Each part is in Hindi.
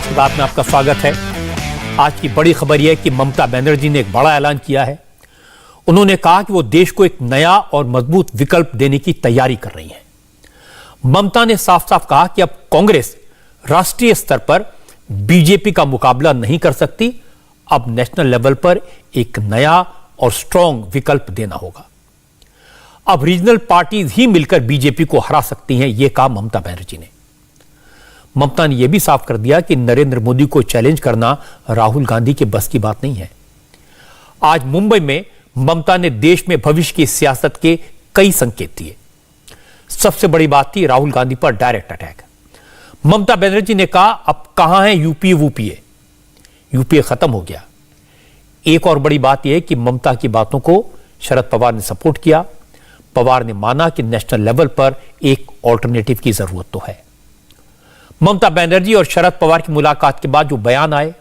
आज की बात में आपका स्वागत है। आज की बड़ी खबर यह है कि ममता बनर्जी ने एक बड़ा ऐलान किया है। उन्होंने कहा कि वो देश को एक नया और मजबूत विकल्प देने की तैयारी कर रही हैं। ममता ने साफ साफ कहा कि अब कांग्रेस राष्ट्रीय स्तर पर बीजेपी का मुकाबला नहीं कर सकती, अब नेशनल लेवल पर एक नया और स्ट्रांग विकल्प देना होगा। अब रीजनल पार्टीज ही मिलकर बीजेपी को हरा सकती हैं, यह कहा ममता बनर्जी ने। ममता ने यह भी साफ कर दिया कि नरेंद्र मोदी को चैलेंज करना राहुल गांधी के बस की बात नहीं है। आज मुंबई में ममता ने देश में भविष्य की सियासत के कई संकेत दिए। सबसे बड़ी बात थी राहुल गांधी पर डायरेक्ट अटैक। ममता बनर्जी ने कहा, अब कहां है यूपीए वूपीए, यूपीए खत्म हो गया। एक और बड़ी बात यह है कि ममता की बातों को शरद पवार ने सपोर्ट किया। पवार ने माना कि नेशनल लेवल पर एक ऑल्टरनेटिव की जरूरत तो है। ममता बनर्जी और शरद पवार की मुलाकात के बाद जो बयान आए,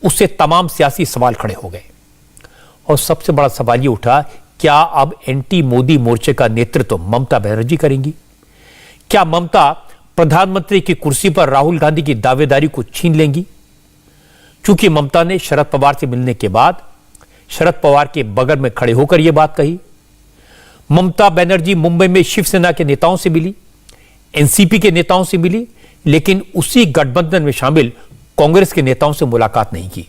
उससे तमाम सियासी सवाल खड़े हो गए और सबसे बड़ा सवाल यह उठा, क्या अब एंटी मोदी मोर्चे का नेतृत्व ममता बनर्जी करेंगी? क्या ममता प्रधानमंत्री की कुर्सी पर राहुल गांधी की दावेदारी को छीन लेंगी? चूंकि ममता ने शरद पवार से मिलने के बाद शरद पवार के बगल में खड़े होकर यह बात कही। ममता बनर्जी मुंबई में शिवसेना के नेताओं से मिली, एनसीपी के नेताओं से मिली, लेकिन उसी गठबंधन में शामिल कांग्रेस के नेताओं से मुलाकात नहीं की।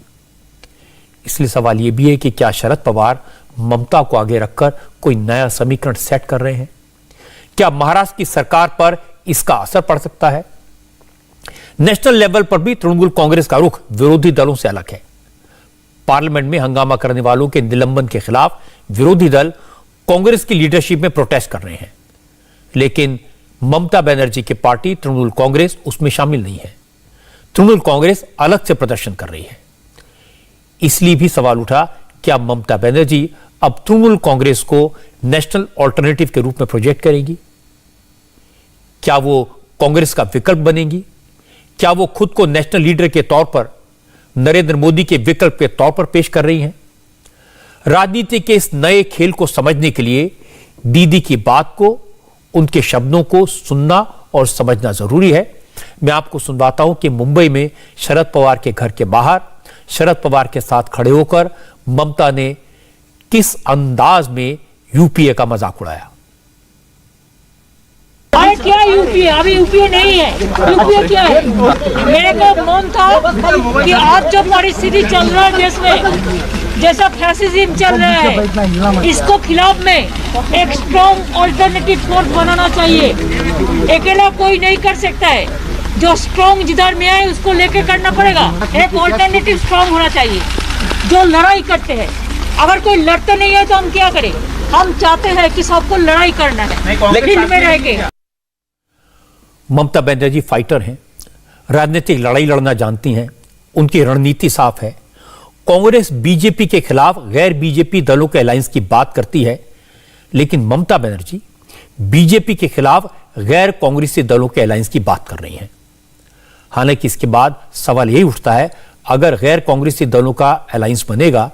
इसलिए सवाल यह भी है कि क्या शरद पवार ममता को आगे रखकर कोई नया समीकरण सेट कर रहे हैं? क्या महाराष्ट्र की सरकार पर इसका असर पड़ सकता है? नेशनल लेवल पर भी तृणमूल कांग्रेस का रुख विरोधी दलों से अलग है। पार्लियामेंट में हंगामा करने वालों के निलंबन के खिलाफ विरोधी दल कांग्रेस की लीडरशिप में प्रोटेस्ट कर रहे हैं, लेकिन ममता बनर्जी की पार्टी तृणमूल कांग्रेस उसमें शामिल नहीं है। तृणमूल कांग्रेस अलग से प्रदर्शन कर रही है। इसलिए भी सवाल उठा, क्या ममता बनर्जी अब तृणमूल कांग्रेस को नेशनल ऑल्टरनेटिव के रूप में प्रोजेक्ट करेगी? क्या वो कांग्रेस का विकल्प बनेगी? क्या वो खुद को नेशनल लीडर के तौर पर नरेंद्र मोदी के विकल्प के तौर पर पेश कर रही हैं? राजनीति के इस नए खेल को समझने के लिए दीदी की बात को, उनके शब्दों को सुनना और समझना जरूरी है। मैं आपको सुनवाता हूं कि मुंबई में शरद पवार के घर के बाहर शरद पवार के साथ खड़े होकर ममता ने किस अंदाज में यूपीए का मजाक उड़ाया। क्या यूपीए? अभी यूपीए नहीं है। यूपीए क्या है? मेरे को मन था कि आज जो परिस्थिति चल रहा है देश में, जैसा फैसिज्म चल रहा है, इसको खिलाफ में एक स्ट्रॉन्ग ऑल्टरनेटिव फोर्स बनाना चाहिए। अकेला कोई नहीं कर सकता है। जो स्ट्रॉन्ग जिधर में है उसको लेके करना पड़ेगा। एक ऑल्टरनेटिव स्ट्रॉन्ग होना चाहिए जो लड़ाई करते हैं। अगर कोई लड़ते नहीं है तो हम क्या करें? हम चाहते हैं कि सबको लड़ाई करना है, फील्ड में रह के। ममता बनर्जी फाइटर हैं, राजनीतिक लड़ाई लड़ना जानती हैं, उनकी रणनीति साफ है। कांग्रेस बीजेपी के खिलाफ गैर बीजेपी दलों के अलायंस की बात करती है, लेकिन ममता बनर्जी बीजेपी के खिलाफ गैर कांग्रेसी दलों के अलायंस की बात कर रही हैं। हालांकि इसके बाद सवाल यही उठता है, अगर गैर कांग्रेसी दलों का अलायंस बनेगा,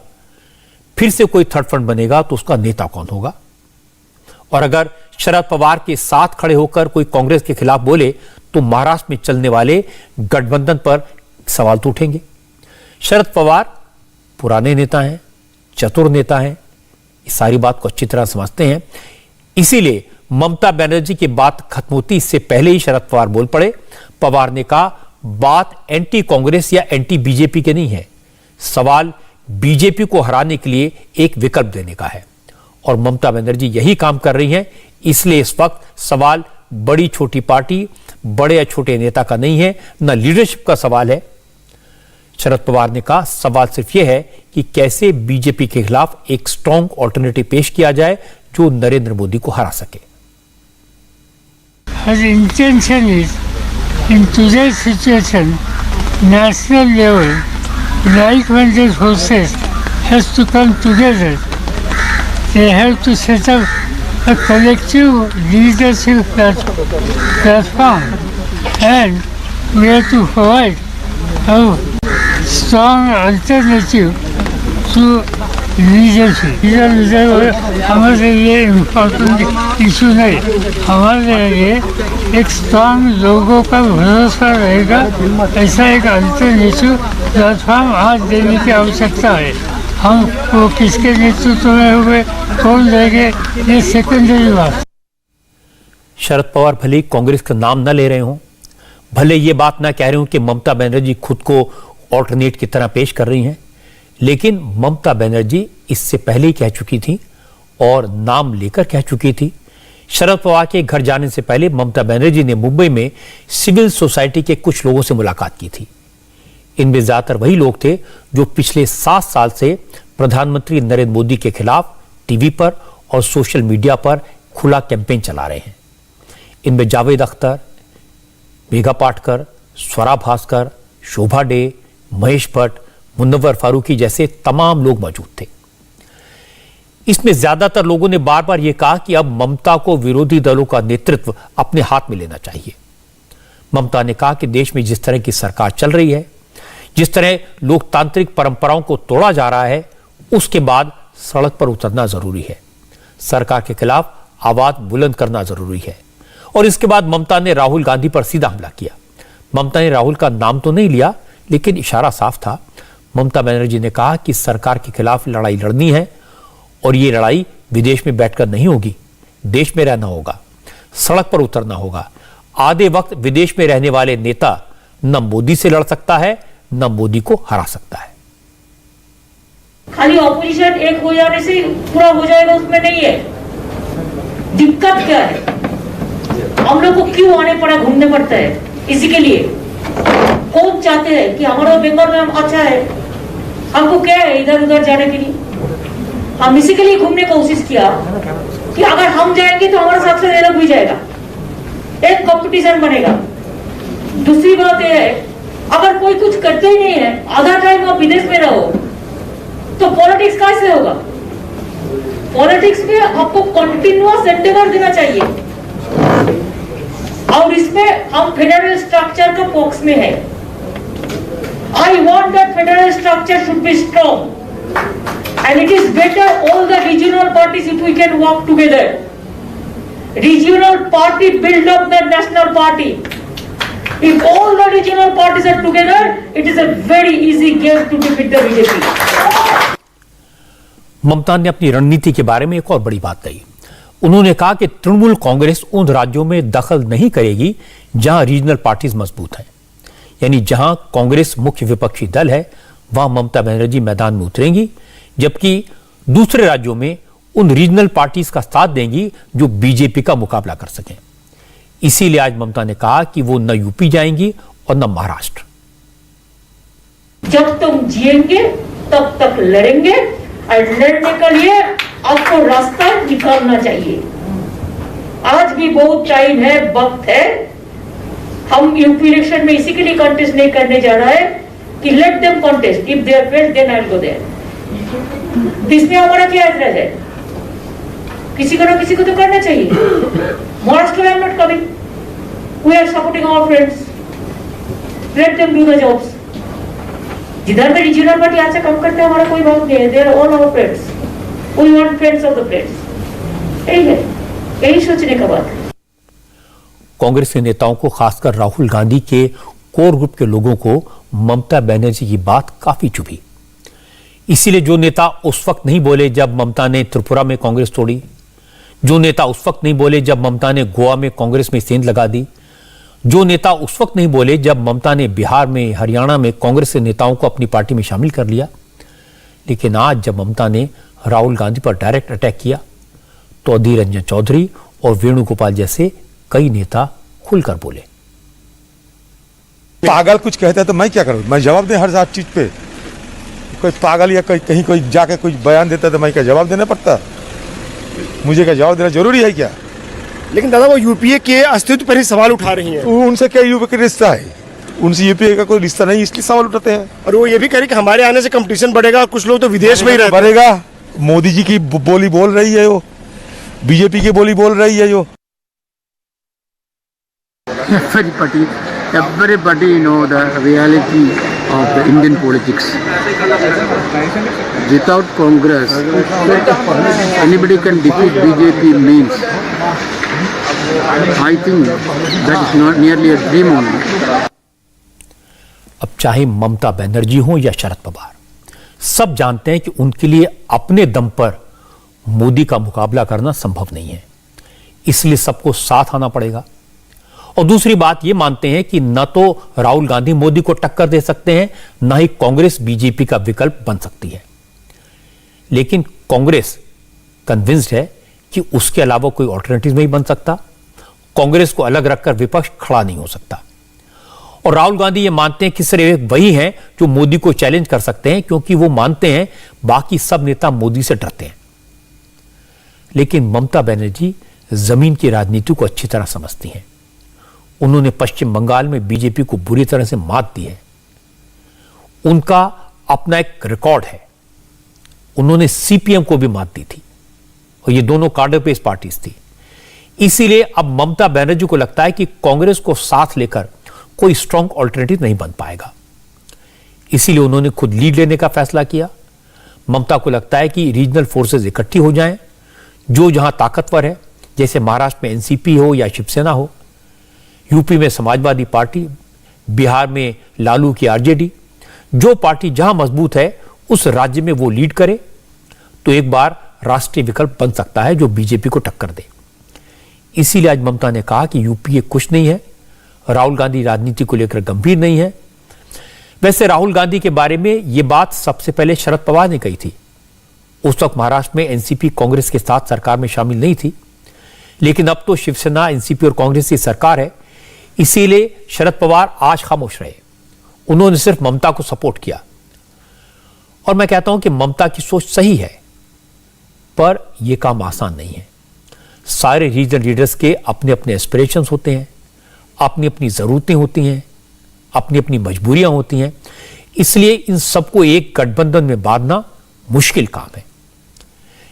फिर से कोई थर्ड फ्रंट बनेगा, तो उसका नेता कौन होगा? और अगर शरद पवार के साथ खड़े होकर कोई कांग्रेस के खिलाफ बोले, तो महाराष्ट्र में चलने वाले गठबंधन पर सवाल तो उठेंगे। शरद पवार पुराने नेता हैं, चतुर नेता हैं, इस सारी बात को अच्छी तरह समझते हैं। इसीलिए ममता बनर्जी की बात खत्म होती इससे पहले ही शरद पवार बोल पड़े। पवार ने कहा, बात एंटी कांग्रेस या एंटी बीजेपी के नहीं है, सवाल बीजेपी को हराने के लिए एक विकल्प देने का है, और ममता बनर्जी यही काम कर रही हैं। इसलिए इस वक्त सवाल बड़ी छोटी पार्टी, बड़े या छोटे नेता का नहीं है, न लीडरशिप का सवाल है। शरद पवार ने कहा, सवाल सिर्फ यह है कि कैसे बीजेपी के खिलाफ एक स्ट्रॉन्ग ऑल्टरनेटिव पेश किया जाए जो नरेंद्र मोदी को हरा सके। Her intention is, in today's situation, national level, like-minded forces has to come together. They have to set up a collective leadership platform, and we have to provide a strong alternative to leader हमारे लिए इम्पोर्टेंट इशू नहीं, हमारे लिए एक स्ट्रॉन्ग लोगों का भरोसा रहेगा, ऐसा एक अंतिम इशू प्लेटफॉर्म आज देने की आवश्यकता है। हम वो किसके नेतृत्व में हुए, कौन देंगे, ये सेकेंडरी बात। शरद पवार भले ही कांग्रेस का नाम न ले रहे हों, भले ये बात ना कह रहे हो कि ममता बनर्जी खुद को ऑल्टरनेट की तरह पेश कर रही हैं, लेकिन ममता बनर्जी इससे पहले ही कह चुकी थी और नाम लेकर कह चुकी थी। शरद पवार के घर जाने से पहले ममता बनर्जी ने मुंबई में सिविल सोसाइटी के कुछ लोगों से मुलाकात की थी। इनमें ज्यादातर वही लोग थे जो पिछले 7 साल से प्रधानमंत्री नरेंद्र मोदी के खिलाफ टीवी पर और सोशल मीडिया पर खुला कैंपेन चला रहे हैं। इनमें जावेद अख्तर, मेघा पाटकर, स्वरा भास्कर, शोभा डे, महेश भट्ट, मुनव्वर फारूकी जैसे तमाम लोग मौजूद थे। इसमें ज्यादातर लोगों ने बार बार यह कहा कि अब ममता को विरोधी दलों का नेतृत्व अपने हाथ में लेना चाहिए। ममता ने कहा कि देश में जिस तरह की सरकार चल रही है, जिस तरह लोकतांत्रिक परंपराओं को तोड़ा जा रहा है, उसके बाद सड़क पर उतरना जरूरी है, सरकार के खिलाफ आवाज बुलंद करना जरूरी है। और इसके बाद ममता ने राहुल गांधी पर सीधा हमला किया। ममता ने राहुल का नाम तो नहीं लिया, लेकिन इशारा साफ था। ममता बनर्जी ने कहा कि सरकार के खिलाफ लड़ाई लड़नी है और ये लड़ाई विदेश में बैठकर नहीं होगी, देश में रहना होगा, सड़क पर उतरना होगा। आधे वक्त विदेश में रहने वाले नेता न मोदी से लड़ सकता है, न मोदी को हरा सकता है। खाली ऑपोजिशन एक हो जाने से पूरा हो जाएगा उसमें नहीं है। दिक्कत क्या है, हम लोग को क्यों आने पड़ा, घूमने पड़ता है इसी के लिए। कौन चाहते हैं कि हमारा बंगाल में हम अच्छा है, हमको क्या है इधर उधर जाने के लिए। हम इसी के लिए घूमने की कोशिश किया कि अगर हम जाएंगे तो हमारे साथ से लोग भी जाएगा, एक कंपटीशन बनेगा। दूसरी बात यह है, अगर कोई कुछ करते ही नहीं है, आधा टाइम आप विदेश में रहो, तो पॉलिटिक्स कैसे होगा। पॉलिटिक्स में आपको कंटिन्यूअस एंडेवर देना चाहिए और इसमें हम फेडरल स्ट्रक्चर का पॉक्स में है। I want that federal structure should be strong, and it is better all the regional parties if we can work together. Regional party build up the national party. If all the regional parties are together, it is a very easy game to defeat the BJP. ममता ने अपनी रणनीति के बारे में एक और बड़ी बात कही। उन्होंने कहा कि तृणमूल कांग्रेस उन राज्यों में दखल नहीं करेगी जहां रीजनल पार्टीज मजबूत हैं, यानी जहां कांग्रेस मुख्य विपक्षी दल है वहां ममता बनर्जी मैदान में उतरेंगी, जबकि दूसरे राज्यों में उन रीजनल पार्टीज का साथ देंगी जो बीजेपी का मुकाबला कर सकें। इसीलिए आज ममता ने कहा कि वो न यूपी जाएंगी और न महाराष्ट्र। जब तुम जिएंगे तब तक लड़ेंगे और लड़ने के लिए आपको रास्ता निकालना चाहिए। आज भी बहुत टाइम है, वक्त है। हम यूपी इलेक्शन में इसी के लिए कॉन्टेस्ट नहीं करने जा रहा है कि let them contest, if they are fail then I will go there. इसमें हमारा क्या एतराज है, किसी को ना किसी को तो करना चाहिए। Maharashtra I am not coming, we are supporting our friends, let them do the jobs. जिधर में रीजनल पार्टी आज से कम करते हैं हमारा कोई बात नहीं है, they are all our friends, we want friends of the friends. यही है, यही सोचने का बात है। कांग्रेस के नेताओं को, खासकर राहुल गांधी के कोर ग्रुप के लोगों को ममता बनर्जी की बात काफी चुभी। इसीलिए जो नेता उस वक्त नहीं बोले जब ममता ने त्रिपुरा में कांग्रेस तोड़ी, जो नेता उस वक्त नहीं बोले जब ममता ने गोवा में कांग्रेस में सेंध लगा दी, जो नेता उस वक्त नहीं बोले जब ममता ने बिहार में, हरियाणा में कांग्रेस के नेताओं को अपनी पार्टी में शामिल कर लिया, लेकिन आज जब ममता ने राहुल गांधी पर डायरेक्ट अटैक किया तो अधीर रंजन चौधरी और वेणुगोपाल जैसे कई नेता खुलकर बोले। पागल कुछ कहता है तो मैं क्या करूं, मैं जवाब दे हर चीज पे। कोई पागल या कहीं कोई जाके कुछ बयान देता है तो मैं क्या जवाब देना पड़ता, मुझे क्या जवाब देना जरूरी है क्या। लेकिन दादा वो यूपीए के अस्तित्व पर ही सवाल उठा रही हैं। उनसे क्या यूपीए का रिश्ता है, उनसे यूपीए का कोई रिश्ता नहीं, इसलिए सवाल उठाते हैं। और वो ये भी कह रही कि हमारे आने से कंपटीशन बढ़ेगा और कुछ लोग तो विदेश में ही रहते हैं। बढ़ेगा, मोदी जी की बोली बोल रही है, वो बीजेपी की बोली बोल रही है। जो Very petty. everybody know the reality of the Indian politics. Without Congress, anybody can defeat BJP means. I think that is not nearly a dream only. अब चाहे ममता बनर्जी हो या शरद पवार, सब जानते हैं कि उनके लिए अपने दम पर मोदी का मुकाबला करना संभव नहीं है, इसलिए सबको साथ आना पड़ेगा। और दूसरी बात ये मानते हैं कि न तो राहुल गांधी मोदी को टक्कर दे सकते हैं, न ही कांग्रेस बीजेपी का विकल्प बन सकती है। लेकिन कांग्रेस कन्विंस्ड है कि उसके अलावा कोई ऑल्टरनेटिव नहीं बन सकता, कांग्रेस को अलग रखकर विपक्ष खड़ा नहीं हो सकता। और राहुल गांधी ये मानते हैं कि सिर्फ वही हैं जो मोदी को चैलेंज कर सकते हैं, क्योंकि वो मानते हैं बाकी सब नेता मोदी से डरते हैं। लेकिन ममता बनर्जी जमीन की राजनीति को अच्छी तरह समझती हैं। उन्होंने पश्चिम बंगाल में बीजेपी को बुरी तरह से मात दी है। उनका अपना एक रिकॉर्ड है, उन्होंने सीपीएम को भी मात दी थी और ये दोनों कार्डर बेस्ड पार्टीज थी। इसीलिए अब ममता बनर्जी को लगता है कि कांग्रेस को साथ लेकर कोई स्ट्रांग ऑल्टरनेटिव नहीं बन पाएगा, इसीलिए उन्होंने खुद लीड लेने का फैसला किया। ममता को लगता है कि रीजनल फोर्सेस इकट्ठी हो जाएं, जो जहां ताकतवर है, जैसे महाराष्ट्र में एनसीपी हो या शिवसेना हो, यूपी में समाजवादी पार्टी, बिहार में लालू की आरजेडी, जो पार्टी जहां मजबूत है उस राज्य में वो लीड करे तो एक बार राष्ट्रीय विकल्प बन सकता है जो बीजेपी को टक्कर दे। इसीलिए आज ममता ने कहा कि यूपीए खुश नहीं है, राहुल गांधी राजनीति को लेकर गंभीर नहीं है। वैसे राहुल गांधी के बारे में यह बात सबसे पहले शरद पवार ने कही थी। उस वक्त महाराष्ट्र में एनसीपी कांग्रेस के साथ सरकार में शामिल नहीं थी, लेकिन अब तो शिवसेना, एनसीपी और कांग्रेस की सरकार है, इसीलिए शरद पवार आज खामोश रहे। उन्होंने सिर्फ ममता को सपोर्ट किया। और मैं कहता हूं कि ममता की सोच सही है, पर यह काम आसान नहीं है। सारे रीजनल लीडर्स के अपने अपने एस्पिरेशंस होते हैं, अपनी अपनी जरूरतें होती हैं, अपनी अपनी मजबूरियां होती हैं, इसलिए इन सबको एक गठबंधन में बांधना मुश्किल काम है।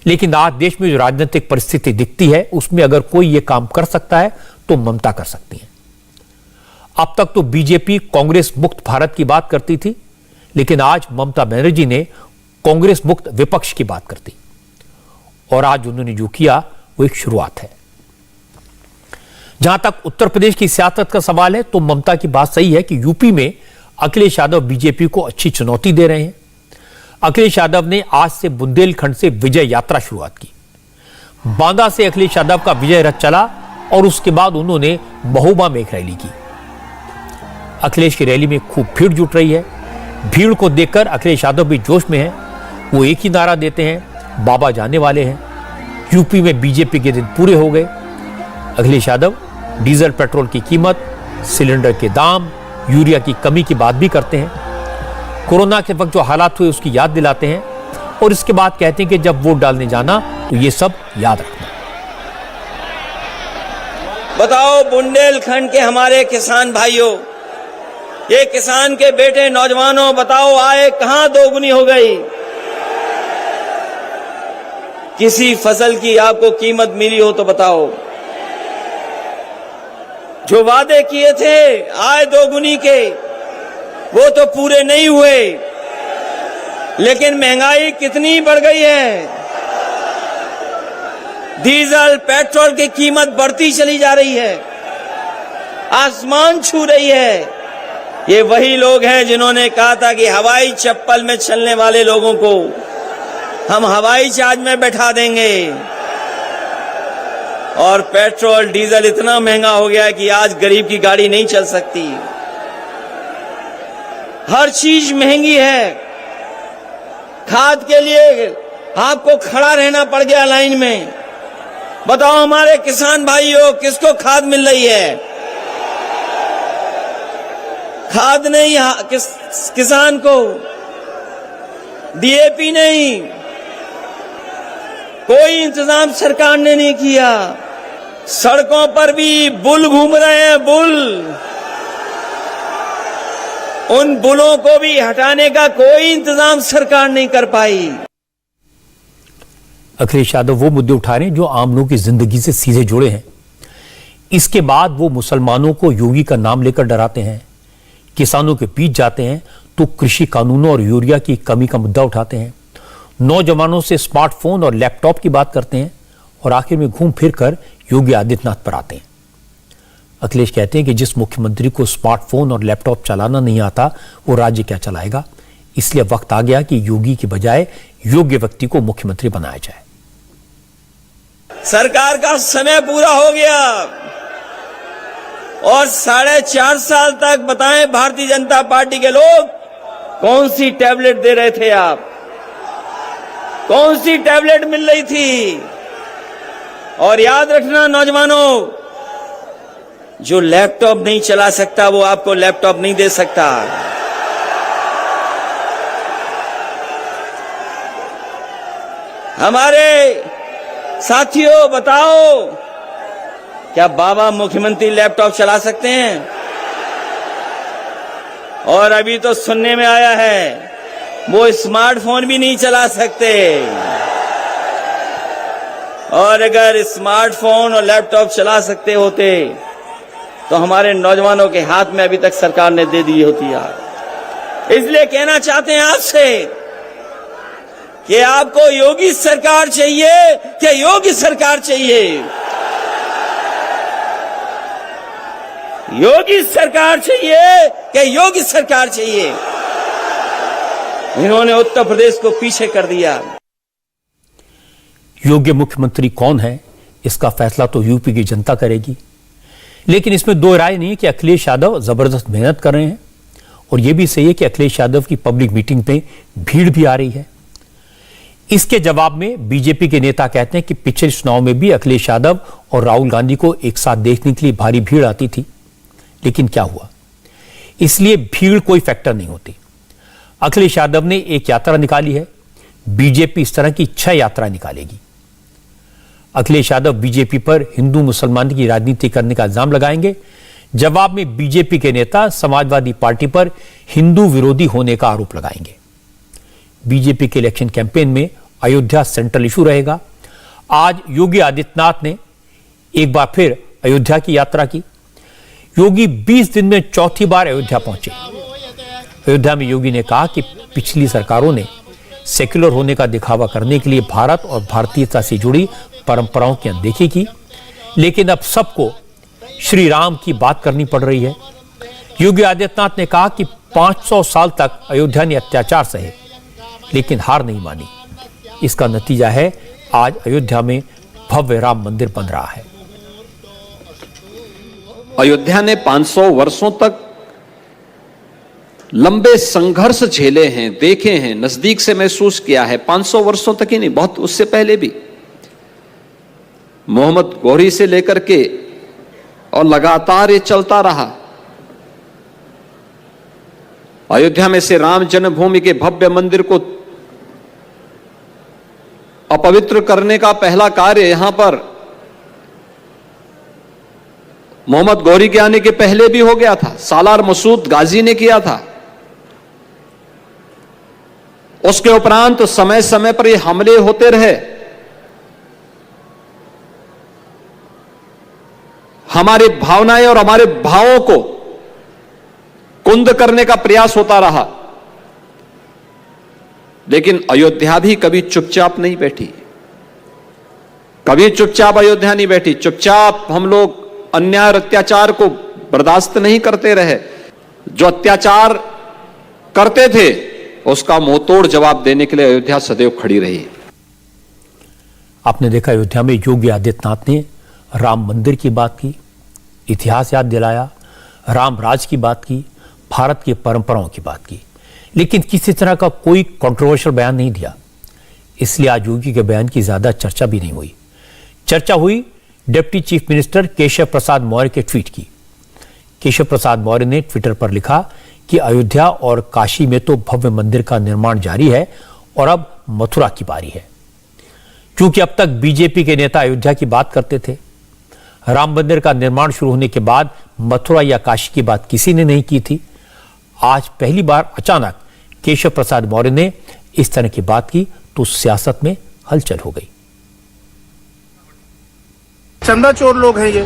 लेकिन आज देश में जो राजनीतिक परिस्थिति दिखती है, उसमें अगर कोई यह काम कर सकता है तो ममता कर सकती है। अब तक तो बीजेपी कांग्रेस मुक्त भारत की बात करती थी, लेकिन आज ममता बनर्जी ने कांग्रेस मुक्त विपक्ष की बात करती, और आज उन्होंने जो किया वो एक शुरुआत है। जहां तक उत्तर प्रदेश की सियासत का सवाल है, तो ममता की बात सही है कि यूपी में अखिलेश यादव बीजेपी को अच्छी चुनौती दे रहे हैं। अखिलेश यादव ने आज से बुंदेलखंड से विजय यात्रा शुरुआत की। बांदा से अखिलेश यादव का विजय रथ चला और उसके बाद उन्होंने महोबा में एक रैली की। अखिलेश की रैली में खूब भीड़ जुट रही है। भीड़ को देखकर अखिलेश यादव भी जोश में है। वो एक ही नारा देते हैं, बाबा जाने वाले हैं। यूपी में बीजेपी के दिन पूरे हो गए। अखिलेश यादव डीजल पेट्रोल की कीमत, सिलेंडर के दाम, यूरिया की कमी की बात भी करते हैं। कोरोना के वक्त जो हालात हुए उसकी याद दिलाते हैं, और इसके बाद कहते हैं कि जब वोट डालने जाना तो ये सब याद रखना। बताओ बुंदेलखंड के हमारे किसान भाइयों, ये किसान के बेटे नौजवानों, बताओ आय कहां दोगुनी हो गई? किसी फसल की आपको कीमत मिली हो तो बताओ। जो वादे किए थे आय दोगुनी के, वो तो पूरे नहीं हुए। लेकिन महंगाई कितनी बढ़ गई है। डीजल पेट्रोल की कीमत बढ़ती चली जा रही है, आसमान छू रही है। ये वही लोग हैं जिन्होंने कहा था कि हवाई चप्पल में चलने वाले लोगों को हम हवाई जहाज में बैठा देंगे। और पेट्रोल डीजल इतना महंगा हो गया है कि आज गरीब की गाड़ी नहीं चल सकती। हर चीज महंगी है। खाद के लिए आपको खड़ा रहना पड़ गया लाइन में। बताओ हमारे किसान भाइयों, किसको खाद मिल रही है? खाद नहीं किसान को, डीएपी नहीं, कोई इंतजाम सरकार ने नहीं किया। सड़कों पर भी बुल घूम रहे हैं, बुल। उन बुलों को भी हटाने का कोई इंतजाम सरकार नहीं कर पाई। अखिलेश यादव वो मुद्दे उठा रहे हैं जो आम लोगों की जिंदगी से सीधे जुड़े हैं। इसके बाद वो मुसलमानों को योगी का नाम लेकर डराते हैं, किसानों के बीच जाते हैं तो कृषि कानूनों और यूरिया की कमी का मुद्दा उठाते हैं, नौजवानों से स्मार्टफोन और लैपटॉप की बात करते हैं और आखिर में घूम फिर कर योगी आदित्यनाथ पर आते हैं। अखिलेश कहते हैं कि जिस मुख्यमंत्री को स्मार्टफोन और लैपटॉप चलाना नहीं आता वो राज्य क्या चलाएगा, इसलिए वक्त आ गया कि योगी के बजाय योग्य व्यक्ति को मुख्यमंत्री बनाया जाए। सरकार का समय पूरा हो गया और 4.5 साल तक बताएं भारतीय जनता पार्टी के लोग कौन सी टैबलेट दे रहे थे आप, कौन सी टैबलेट मिल रही थी। और याद रखना नौजवानों, जो लैपटॉप नहीं चला सकता वो आपको लैपटॉप नहीं दे सकता। हमारे साथियों बताओ, क्या बाबा मुख्यमंत्री लैपटॉप चला सकते हैं? और अभी तो सुनने में आया है वो स्मार्टफोन भी नहीं चला सकते। और अगर स्मार्टफोन और लैपटॉप चला सकते होते तो हमारे नौजवानों के हाथ में अभी तक सरकार ने दे दी होती यार। इसलिए कहना चाहते हैं आपसे कि आपको योगी सरकार चाहिए कि योगी सरकार चाहिए? योगी सरकार चाहिए कि योगी सरकार चाहिए? इन्होंने उत्तर प्रदेश को पीछे कर दिया। योग्य मुख्यमंत्री कौन है इसका फैसला तो यूपी की जनता करेगी, लेकिन इसमें दो राय नहीं है कि अखिलेश यादव जबरदस्त मेहनत कर रहे हैं और यह भी सही है कि अखिलेश यादव की पब्लिक मीटिंग में भीड़ भी आ रही है। इसके जवाब में बीजेपी के नेता कहते हैं कि पिछले चुनाव में भी अखिलेश यादव और राहुल गांधी को एक साथ देखने के लिए भारी भीड़ आती थी, लेकिन क्या हुआ? इसलिए भीड़ कोई फैक्टर नहीं होती। अखिलेश यादव ने एक यात्रा निकाली है, बीजेपी इस तरह की 6 यात्रा निकालेगी। अखिलेश यादव बीजेपी पर हिंदू मुसलमान की राजनीति करने का इल्जाम लगाएंगे। जवाब में बीजेपी के नेता समाजवादी पार्टी पर हिंदू विरोधी होने का आरोप लगाएंगे। बीजेपी के इलेक्शन कैंपेन में अयोध्या सेंट्रल इशू रहेगा। आज योगी आदित्यनाथ ने एक बार फिर अयोध्या की यात्रा की। योगी 20 दिन में चौथी बार अयोध्या पहुंचे। अयोध्या में योगी ने कहा कि पिछली सरकारों ने सेक्युलर होने का दिखावा करने के लिए भारत और भारतीयता से जुड़ी परंपराओं की अनदेखी की, लेकिन अब सबको श्री राम की बात करनी पड़ रही है। योगी आदित्यनाथ ने कहा कि 500 साल तक अयोध्या ने अत्याचार सहे, लेकिन हार नहीं मानी। इसका नतीजा है आज अयोध्या में भव्य राम मंदिर बन रहा है। अयोध्या ने 500 वर्षों तक लंबे संघर्ष झेले हैं, देखे हैं, नजदीक से महसूस किया है। 500 वर्षों तक ही नहीं, बहुत उससे पहले भी मोहम्मद गौरी से लेकर के और लगातार ये चलता रहा। अयोध्या में से राम जन्मभूमि के भव्य मंदिर को अपवित्र करने का पहला कार्य यहां पर मोहम्मद गौरी के आने के पहले भी हो गया था। सालार मसूद गाजी ने किया था। उसके उपरांत समय समय पर ये हमले होते रहे। हमारी भावनाएं और हमारे भावों को कुंद करने का प्रयास होता रहा, लेकिन अयोध्या भी कभी चुपचाप नहीं बैठी। कभी चुपचाप अयोध्या नहीं बैठी। चुपचाप हम लोग अन्याय और अत्याचार को बर्दाश्त नहीं करते रहे। जो अत्याचार करते थे उसका मुंहतोड़ जवाब देने के लिए अयोध्या सदैव खड़ी रही। आपने देखा अयोध्या में योगी आदित्यनाथ ने राम मंदिर की बात की, इतिहास याद दिलाया, राम राज की बात की, भारत की परंपराओं की बात की, लेकिन किसी तरह का कोई कंट्रोवर्शियल बयान नहीं दिया। इसलिए आज योगी के बयान की ज्यादा चर्चा भी नहीं हुई। चर्चा हुई deputy chief minister Keshav Prasad Maurya के ट्वीट की। केशव प्रसाद मौर्य ने ट्विटर पर लिखा कि अयोध्या और काशी में तो भव्य मंदिर का निर्माण जारी है और अब मथुरा की बारी है। क्योंकि अब तक बीजेपी के नेता अयोध्या की बात करते थे, राम मंदिर का निर्माण शुरू होने के बाद मथुरा या काशी की बात किसी ने नहीं की थी। आज पहली बार अचानक केशव प्रसाद मौर्य ने इस तरह की बात की तो सियासत में हलचल हो गई। चंदा चोर लोग हैं ये,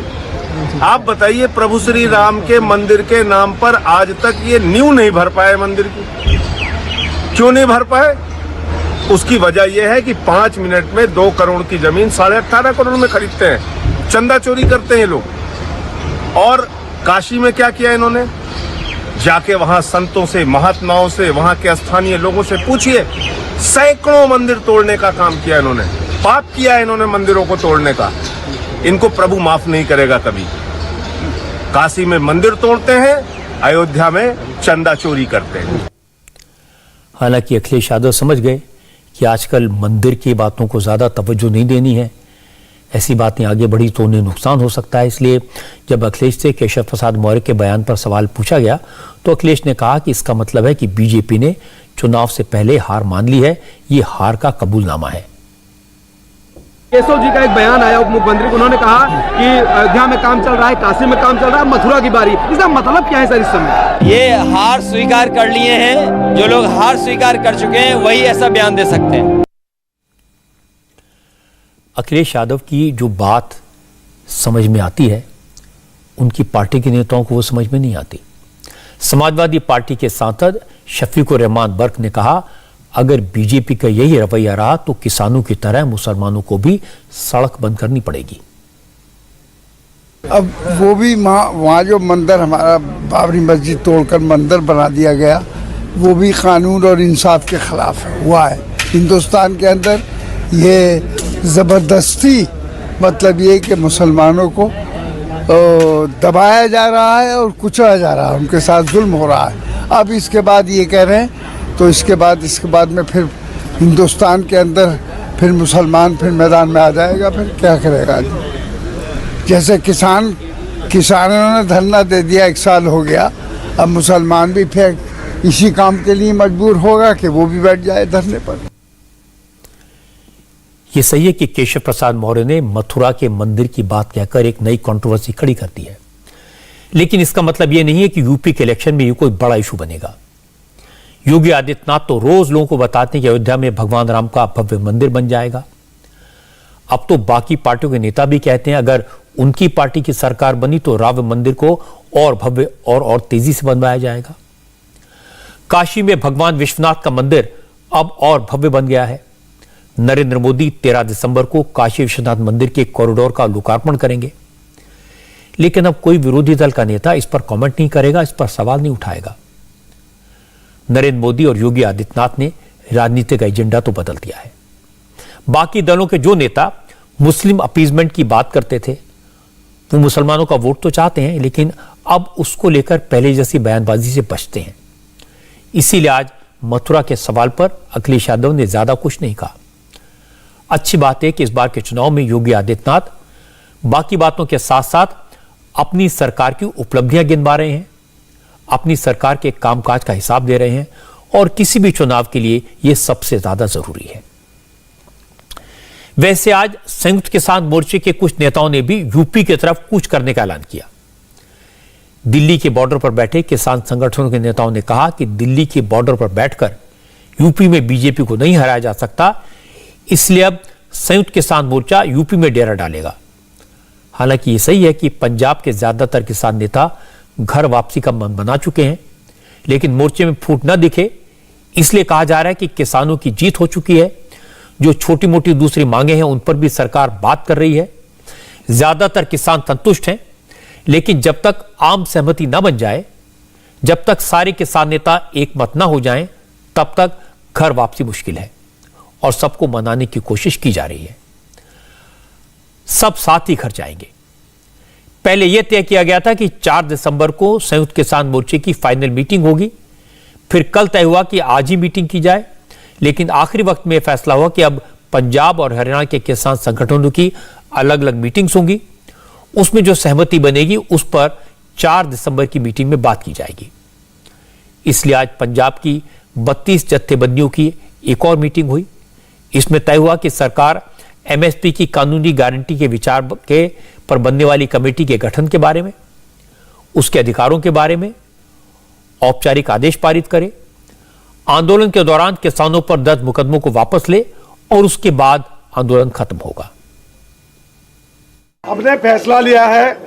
आप बताइए, प्रभु श्री राम के मंदिर के नाम पर आज तक ये नींव नहीं भर पाए मंदिर की। क्यों नहीं भर पाए? उसकी वजह यह है कि 5 मिनट में 2 करोड़ की जमीन 18.5 करोड़ में खरीदते हैं, चंदा चोरी करते हैं लोग। और काशी में क्या किया इन्होंने? जाके वहां संतों से, महात्माओं से, वहां के स्थानीय लोगों से पूछिए, सैकड़ों मंदिर तोड़ने का काम किया इन्होंने। पाप किया इन्होंने मंदिरों को तोड़ने का। इनको प्रभु माफ नहीं करेगा कभी। काशी में मंदिर तोड़ते हैं, अयोध्या में चंदा चोरी करते हैं। हालांकि अखिलेश यादव समझ गए कि आजकल मंदिर की बातों को ज्यादा तवज्जो नहीं देनी है। ऐसी बातें आगे बढ़ी तो उन्हें नुकसान हो सकता है। इसलिए जब अखिलेश से केशव प्रसाद मौर्य के बयान पर सवाल पूछा गया तो अखिलेश ने कहा कि इसका मतलब है कि बीजेपी ने चुनाव से पहले हार मान ली है। ये हार का कबूलनामा है। केशव जी का एक बयान आया उप मुख्यमंत्री को, उन्होंने कहा कि अयोध्या में काम चल रहा है, काशी में काम चल रहा है, मथुरा की बारी। इसका मतलब क्या है सर इस समय? ये हार स्वीकार कर लिए हैं। जो लोग हार स्वीकार कर चुके हैं वही ऐसा बयान दे सकते हैं। अखिलेश यादव की जो बात समझ में आती है, उनकी पार्टी के नेताओं को वो समझ में नहीं आती। समाजवादी पार्टी के सांसद शफीकुर रहमान बर्क ने कहा, अगर बीजेपी का यही रवैया रहा तो किसानों की तरह मुसलमानों को भी सड़क बंद करनी पड़ेगी। अब वो भी वहाँ जो मंदिर, हमारा बाबरी मस्जिद तोड़कर मंदिर बना दिया गया, वो भी कानून और इंसाफ के खिलाफ हुआ है। हिंदुस्तान के अंदर ये ज़बरदस्ती, मतलब ये कि मुसलमानों को दबाया जा रहा है और कुचला जा रहा है, उनके साथ जुल्म हो रहा है। अब इसके बाद ये कह रहे हैं तो इसके बाद में फिर हिंदुस्तान के अंदर फिर मुसलमान फिर मैदान में आ जाएगा। फिर क्या करेगा? जैसे किसानों ने धरना दे दिया, 1 साल हो गया, अब मुसलमान भी फिर इसी काम के लिए मजबूर होगा कि वो भी बैठ जाए धरने पर। यह सही है कि केशव प्रसाद मौर्य ने मथुरा के मंदिर की बात कहकर एक नई कंट्रोवर्सी खड़ी कर दी है, लेकिन इसका मतलब यह नहीं है कि यूपी के इलेक्शन में यह कोई बड़ा इशू बनेगा। योगी आदित्यनाथ तो रोज लोगों को बताते हैं कि अयोध्या में भगवान राम का भव्य मंदिर बन जाएगा। अब तो बाकी पार्टियों के नेता भी कहते हैं अगर उनकी पार्टी की सरकार बनी तो राम मंदिर को और भव्य और तेजी से बनवाया जाएगा। काशी में भगवान विश्वनाथ का मंदिर अब और भव्य बन गया है। नरेंद्र मोदी 13 दिसंबर को काशी विश्वनाथ मंदिर के कॉरिडोर का लोकार्पण करेंगे, लेकिन अब कोई विरोधी दल का नेता इस पर कमेंट नहीं करेगा, इस पर सवाल नहीं उठाएगा। नरेंद्र मोदी और योगी आदित्यनाथ ने राजनीतिक एजेंडा तो बदल दिया है। बाकी दलों के जो नेता मुस्लिम अपीजमेंट की बात करते थे, वो मुसलमानों का वोट तो चाहते हैं, लेकिन अब उसको लेकर पहले जैसी बयानबाजी से बचते हैं। इसीलिए आज मथुरा के सवाल पर अखिलेश यादव ने ज्यादा कुछ नहीं कहा। अच्छी बात है कि इस बार के चुनाव में योगी आदित्यनाथ बाकी बातों के साथ साथ अपनी सरकार की उपलब्धियां गिनवा रहे हैं, अपनी सरकार के कामकाज का हिसाब दे रहे हैं, और किसी भी चुनाव के लिए यह सबसे ज्यादा जरूरी है। वैसे आज संयुक्त किसान मोर्चे के कुछ नेताओं ने भी यूपी की तरफ कूच करने का ऐलान किया। दिल्ली के बॉर्डर पर बैठे किसान संगठनों के नेताओं ने कहा कि दिल्ली के बॉर्डर पर बैठकर यूपी में बीजेपी को नहीं हराया जा सकता, इसलिए अब संयुक्त किसान मोर्चा यूपी में डेरा डालेगा। हालांकि यह सही है कि पंजाब के ज्यादातर किसान नेता घर वापसी का मन बना चुके हैं, लेकिन मोर्चे में फूट न दिखे इसलिए कहा जा रहा है कि किसानों की जीत हो चुकी है। जो छोटी मोटी दूसरी मांगे हैं उन पर भी सरकार बात कर रही है। ज्यादातर किसान संतुष्ट हैं, लेकिन जब तक आम सहमति न बन जाए, जब तक सारे किसान नेता एक मत न हो जाएं, तब तक घर वापसी मुश्किल है और सबको मनाने की कोशिश की जा रही है। सब साथ ही घर जाएंगे। पहले यह तय किया गया था कि 4 दिसंबर को संयुक्त किसान मोर्चे की फाइनल मीटिंग होगी, फिर कल तय हुआ कि आज ही मीटिंग की जाए, लेकिन आखिरी वक्त में यह फैसला हुआ कि अब पंजाब और हरियाणा के किसान संगठनों की अलग अलग मीटिंग्स होंगी, उसमें जो सहमति बनेगी उस पर 4 दिसंबर की मीटिंग में बात की जाएगी। इसलिए आज पंजाब की 32 जत्थेबंदियों की एक और मीटिंग हुई। इसमें तय हुआ कि सरकार एमएसपी की कानूनी गारंटी के विचार के पर बनने वाली कमेटी के गठन के बारे में, उसके अधिकारों के बारे में औपचारिक आदेश पारित करे, आंदोलन के दौरान किसानों पर दर्ज मुकदमों को वापस ले और उसके बाद आंदोलन खत्म होगा। हमने फैसला लिया है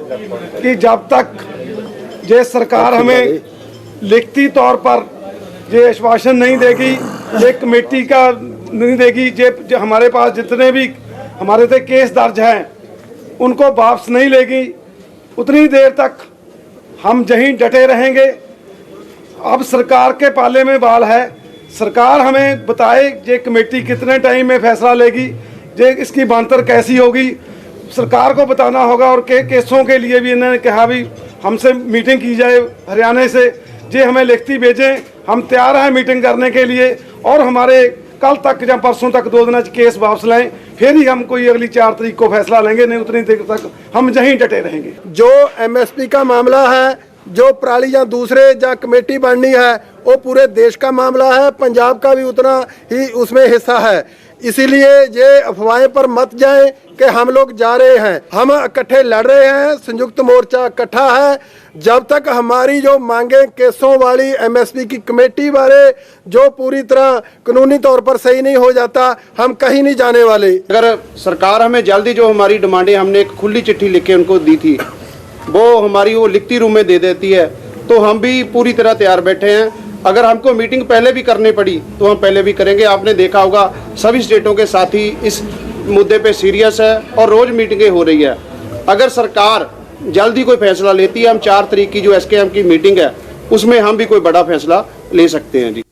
कि जब तक ये सरकार हमें लिखती तौर पर ये आश्वासन नहीं देगी, ये कमेटी का नहीं देगी, ये हमारे पास जितने भी हमारे पे केस दर्ज हैं उनको वापस नहीं लेगी, उतनी देर तक हम यहीं डटे रहेंगे। अब सरकार के पाले में बाल है, सरकार हमें बताए ये कमेटी कितने टाइम में फैसला लेगी, ये इसकी बांतर कैसी होगी, सरकार को बताना होगा। और केसों के लिए भी इन्होंने कहा भी हमसे मीटिंग की जाए हरियाणा से, ये हमें लिखती भेजें, हम तैयार हैं मीटिंग करने के लिए। और हमारे कल तक या परसों तक 2 दिन केस वापस लाएं, फिर ही हम कोई अगली 4 तारीख को फैसला लेंगे, नहीं उतनी देर तक हम यहीं डटे रहेंगे। जो MSP का मामला है, जो पराली या दूसरे या कमेटी बननी है, वो पूरे देश का मामला है, पंजाब का भी उतना ही उसमें हिस्सा है। इसीलिए ये अफवाहें पर मत जाएं कि हम लोग जा रहे हैं, हम इकट्ठे लड़ रहे हैं, संयुक्त मोर्चा इकट्ठा है। जब तक हमारी जो मांगे केसों वाली MSP की कमेटी बारे जो पूरी तरह कानूनी तौर पर सही नहीं हो जाता, हम कहीं नहीं जाने वाले। अगर सरकार हमें जल्दी जो हमारी डिमांडें, हमने एक खुली चिट्ठी लिख के उनको दी थी, वो हमारी वो लिखती रूप में दे देती है, तो हम भी पूरी तरह तैयार बैठे हैं। अगर हमको मीटिंग पहले भी करनी पड़ी तो हम पहले भी करेंगे। आपने देखा होगा सभी स्टेटों के साथी इस मुद्दे पे सीरियस है और रोज मीटिंगें हो रही है। अगर सरकार जल्दी कोई फैसला लेती है, हम 4 तारीख की जो SKM की मीटिंग है उसमें हम भी कोई बड़ा फैसला ले सकते हैं। जी,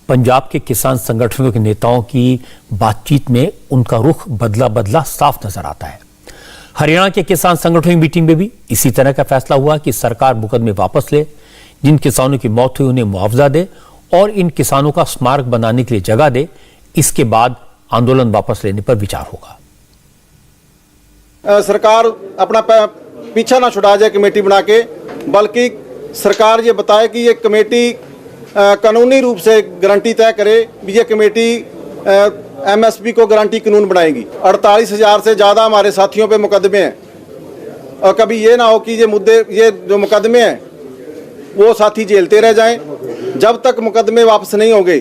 पंजाब के किसान संगठनों के नेताओं की बातचीत में उनका रुख बदला साफ नजर आता है। हरियाणा के किसान संगठनों की मीटिंग में भी इसी तरह का फैसला हुआ कि सरकार मुकदमे वापस ले, जिन किसानों की मौत हुई उन्हें मुआवजा दे और इन किसानों का स्मारक बनाने के लिए जगह दे। इसके बाद आंदोलन वापस लेने पर विचार होगा। सरकार अपना पीछा ना छुड़ा जाए कमेटी बना के, बल्कि सरकार ये बताए कि ये कमेटी कानूनी रूप से गारंटी तय करे भी ये कमेटी MSP को गारंटी कानून बनाएगी। 48,000 से ज़्यादा हमारे साथियों पे मुकदमे हैं और कभी ये ना हो कि ये जो मुकदमे हैं वो साथी झेलते रह जाएं। जब तक मुकदमे वापस नहीं होंगे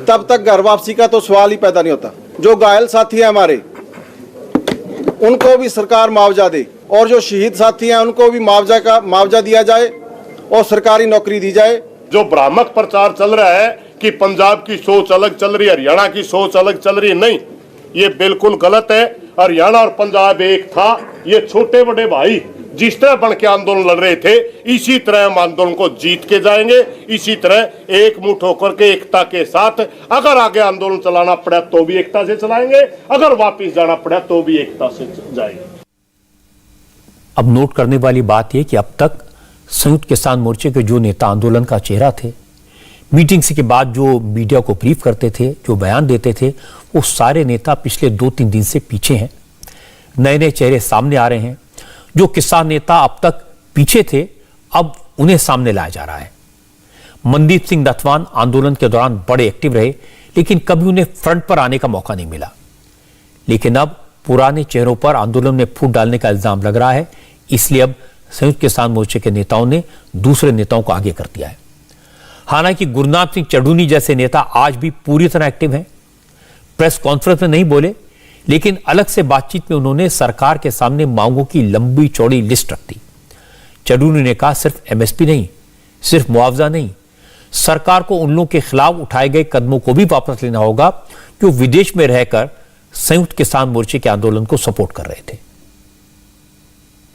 तब तक घर वापसी का तो सवाल ही पैदा नहीं होता। जो घायल साथी हैं हमारे, उनको भी सरकार मुआवजा दे और जो शहीद साथी हैं उनको भी मुआवजा दिया जाए और सरकारी नौकरी दी जाए। जो भ्रामक प्रचार चल रहा है कि पंजाब की सोच अलग चल रही है, हरियाणा की सोच अलग चल रही है, नहीं, ये बिल्कुल गलत है। हरियाणा और पंजाब एक था। ये छोटे बड़े भाई जिस तरह बन के आंदोलन लड़ रहे थे, इसी तरह हम आंदोलन को जीत के जाएंगे। इसी तरह एक मुठ होकर के एकता के साथ अगर आगे आंदोलन चलाना पड़ा तो भी एकता से चलाएंगे, अगर वापस जाना पड़ा तो भी एकता से जाएंगे। अब नोट करने वाली बात यह कि अब तक संयुक्त किसान मोर्चे के जो नेता आंदोलन का चेहरा थे, मीटिंग के बाद जो मीडिया को ब्रीफ करते थे, जो बयान देते थे, वो सारे नेता पिछले 2-3 दिन से पीछे हैं। नए नए चेहरे सामने आ रहे हैं। जो किसान नेता अब तक पीछे थे, अब उन्हें सामने लाया जा रहा है। मनदीप सिंह नथवान आंदोलन के दौरान बड़े एक्टिव रहे, लेकिन कभी उन्हें फ्रंट पर आने का मौका नहीं मिला। लेकिन अब पुराने चेहरों पर आंदोलन में फूट डालने का इल्जाम लग रहा है, इसलिए अब संयुक्त किसान मोर्चे के नेताओं ने दूसरे नेताओं को आगे कर दिया है। हालांकि गुरनाम सिंह चढ़ूनी जैसे नेता आज भी पूरी तरह एक्टिव हैं। प्रेस कॉन्फ्रेंस में नहीं बोले, लेकिन अलग से बातचीत में उन्होंने सरकार के सामने मांगों की लंबी चौड़ी लिस्ट रख दी। चढ़ूनी ने कहा सिर्फ MSP नहीं, सिर्फ मुआवजा नहीं, सरकार को उन लोगों के खिलाफ उठाए गए कदमों को भी वापस लेना होगा जो विदेश में रहकर संयुक्त किसान मोर्चे के आंदोलन को सपोर्ट कर रहे थे।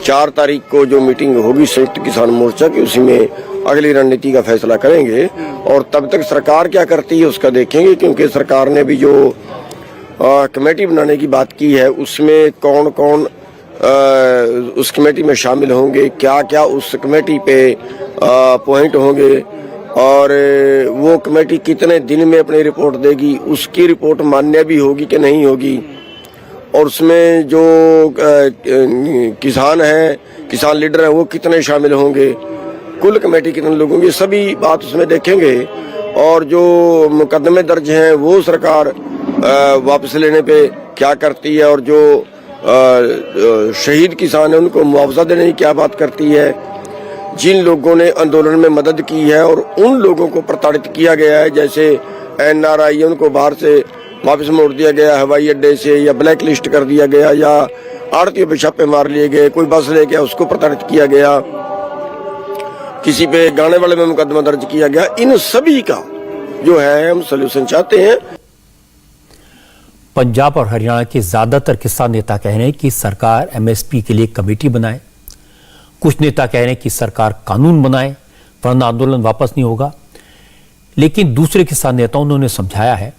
4 तारीख को जो मीटिंग होगी संयुक्त किसान मोर्चा की, उसी में अगली रणनीति का फैसला करेंगे और तब तक सरकार क्या करती है उसका देखेंगे। क्योंकि सरकार ने भी जो कमेटी बनाने की बात की है, उसमें कौन कौन उस कमेटी में शामिल होंगे, क्या क्या उस कमेटी पे पॉइंट होंगे और वो कमेटी कितने दिन में अपनी रिपोर्ट देगी, उसकी रिपोर्ट मान्य भी होगी कि नहीं होगी, और उसमें जो किसान हैं, किसान लीडर हैं, वो कितने शामिल होंगे, कुल कमेटी कितने लोग होंगे, सभी बात उसमें देखेंगे। और जो मुकदमे दर्ज हैं वो सरकार वापस लेने पे क्या करती है और जो शहीद किसान हैं उनको मुआवजा देने की क्या बात करती है, जिन लोगों ने आंदोलन में मदद की है और उन लोगों को प्रताड़ित किया गया है, जैसे NRI उनको बाहर से वापस मोड़ दिया गया हवाई अड्डे से, या ब्लैक लिस्ट कर दिया गया, या आड़तियों पे छापे मार लिए गए, कोई बस ले गया उसको प्रताड़ित किया गया, किसी पे गाने वाले में मुकदमा दर्ज किया गया, इन सभी का जो है हम सलूशन चाहते हैं। पंजाब और हरियाणा के ज्यादातर किसान नेता कह रहे हैं कि सरकार एमएसपी के लिए कमेटी बनाए। कुछ नेता कह रहे हैं कि सरकार कानून बनाए वरना आंदोलन वापस नहीं होगा। लेकिन दूसरे किसान नेताओं ने उन्हें समझाया है।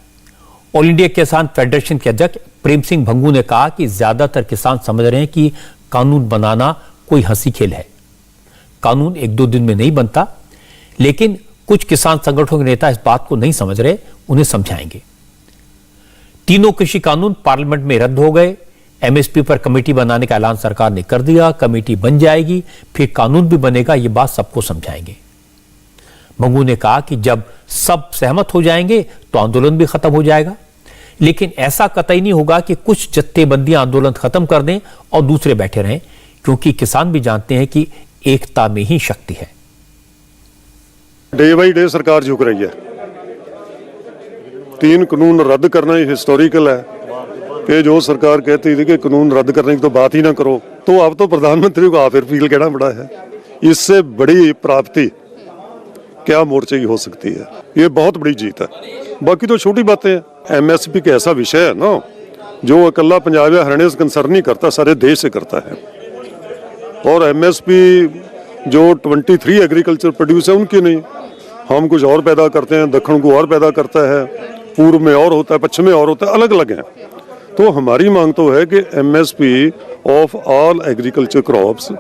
ऑल इंडिया किसान फेडरेशन के अध्यक्ष प्रेम सिंह भंगू ने कहा कि ज्यादातर किसान समझ रहे हैं कि कानून बनाना कोई हंसी खेल है। कानून एक दो दिन में नहीं बनता, लेकिन कुछ किसान संगठनों के नेता इस बात को नहीं समझ रहे, उन्हें समझाएंगे। तीनों कृषि कानून पार्लियामेंट में रद्द हो गए। एमएसपी पर कमेटी बनाने का ऐलान सरकार ने कर दिया। कमेटी बन जाएगी, फिर कानून भी बनेगा, ये बात सबको समझाएंगे। मंगू ने कहा कि जब सब सहमत हो जाएंगे तो आंदोलन भी खत्म हो जाएगा, लेकिन ऐसा कतई नहीं होगा कि कुछ जत्थेबंदियां आंदोलन खत्म कर दें और दूसरे बैठे रहें, क्योंकि किसान भी जानते हैं कि एकता में ही शक्ति है। डे बाई डे सरकार झुक रही है। 3 कानून रद्द करना ही हिस्टोरिकल है कि जो सरकार कहती थी कि कानून रद्द करने की तो बात ही ना करो, तो अब तो प्रधानमंत्री को फिर फील कहना पड़ा है। इससे बड़ी प्राप्ति क्या मोर्चे की हो सकती है? ये बहुत बड़ी जीत है। बाकी तो छोटी बातें हैं। एमएसपी का ऐसा विषय है ना जो अकेला पंजाब या हरियाणा से कंसर्न नहीं करता, सारे देश से करता है। और एमएसपी जो 23 एग्रीकल्चर प्रोड्यूस है उनकी नहीं, हम कुछ और पैदा करते हैं, दक्षिण को और पैदा करता है, पूर्व में और होता है, पश्चिम में और होता है, अलग अलग हैं। तो हमारी मांग तो है कि MSP of all agriculture crops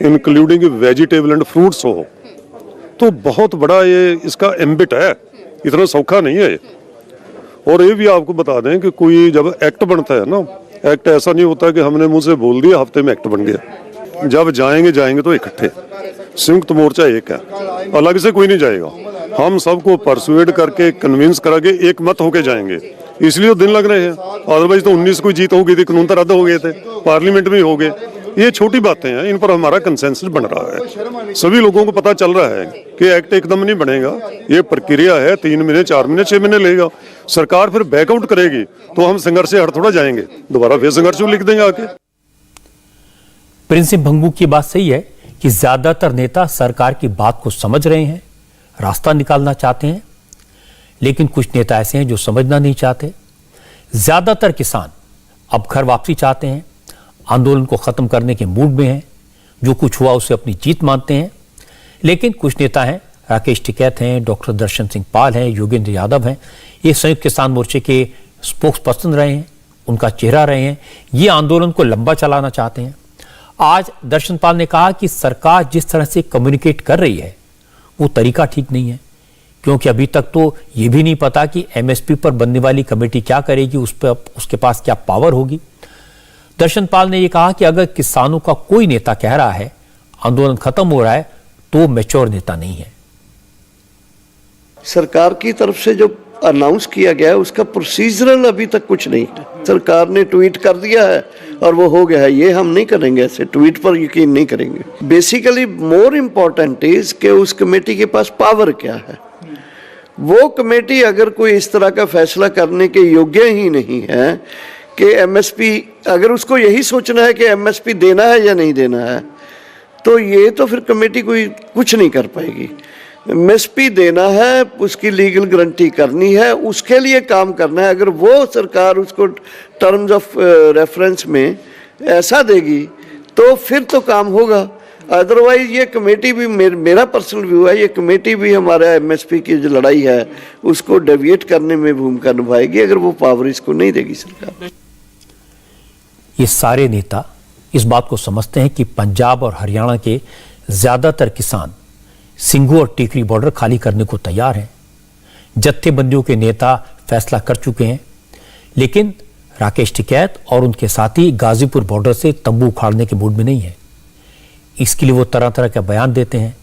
including vegetable and fruits हो। तो बहुत बड़ा ये इसका एम्बिट है, इतना सौखा नहीं है ये। और ये भी आपको बता दें कि कोई जब एक्ट बनता है ना, एक्ट ऐसा नहीं होता कि हमने मुंह से बोल दिया हफ्ते में एक्ट बन गया। जब जाएंगे तो इकट्ठे। संयुक्त मोर्चा एक है, अलग से कोई नहीं जाएगा। हम सबको परसुएड करके कन्विंस करा के एक मत होके जाएंगे, इसलिए दिन लग रहे हैं। अदरवाइज तो 19 को जीत हो गई थी, कानून तो रद्द हो गए थे, पार्लियामेंट में हो गए। ये छोटी बातें हैं, इन पर हमारा कंसेंसस बन रहा है। सभी लोगों को पता चल रहा है कि एक्ट एकदम नहीं बनेगा, ये प्रक्रिया है, 3 महीने 4 महीने 6 महीने लेगा। सरकार फिर बैकआउट करेगी तो हम संघर्ष से हट थोड़ा जाएंगे, दोबारा फिर संघर्ष लिख देंगे आके। प्रिंस भंगू की बात सही है कि ज्यादातर नेता सरकार की बात को समझ रहे हैं, रास्ता निकालना चाहते हैं, लेकिन कुछ नेता ऐसे हैं जो समझना नहीं चाहते। ज्यादातर किसान अब घर वापसी चाहते हैं, आंदोलन को खत्म करने के मूड में हैं, जो कुछ हुआ उसे अपनी जीत मानते हैं। लेकिन कुछ नेता हैं, राकेश टिकैत हैं, डॉक्टर दर्शन सिंह पाल हैं, योगेंद्र यादव हैं, ये संयुक्त किसान मोर्चे के स्पोक्स पर्सन रहे हैं, उनका चेहरा रहे हैं, ये आंदोलन को लंबा चलाना चाहते हैं। आज दर्शन पाल ने कहा कि सरकार जिस तरह से कम्युनिकेट कर रही है वो तरीका ठीक नहीं है, क्योंकि अभी तक तो ये भी नहीं पता कि एमएसपी पर बनने वाली कमेटी क्या करेगी, उस पर उसके पास क्या पावर होगी। दर्शन पाल ने यह कहा कि अगर किसानों का कोई नेता कह रहा है आंदोलन खत्म हो रहा है तो मैच्योर नेता नहीं है। सरकार की तरफ से जो अनाउंस किया गया है उसका प्रोसीजरल अभी तक कुछ नहीं है। सरकार ने ट्वीट कर दिया है और वो हो गया है, ये हम नहीं करेंगे, ऐसे ट्वीट पर यकीन नहीं करेंगे। बेसिकली मोर इम्पोर्टेंट इज कि उस कमेटी के पास पावर क्या है। वो कमेटी अगर कोई इस तरह का फैसला करने के योग्य ही नहीं है कि एमएसपी, अगर उसको यही सोचना है कि एमएसपी देना है या नहीं देना है, तो ये तो फिर कमेटी कोई कुछ नहीं कर पाएगी। एमएसपी देना है, उसकी लीगल गारंटी करनी है, उसके लिए काम करना है। अगर वो सरकार उसको टर्म्स ऑफ रेफरेंस में ऐसा देगी तो फिर तो काम होगा। अदरवाइज ये कमेटी भी, मेरा पर्सनल व्यू है, ये कमेटी भी हमारा एमएसपी की जो लड़ाई है उसको डेविएट करने में भूमिका निभाएगी, अगर वो पावर इसको नहीं देगी सरकार। ये सारे नेता इस बात को समझते हैं कि पंजाब और हरियाणा के ज्यादातर किसान सिंघू और टीकरी बॉर्डर खाली करने को तैयार हैं। जत्थेबंदियों के नेता फैसला कर चुके हैं, लेकिन राकेश टिकैत और उनके साथी गाजीपुर बॉर्डर से तंबू उखाड़ने के मूड में नहीं है। इसके लिए वो तरह तरह के बयान देते हैं,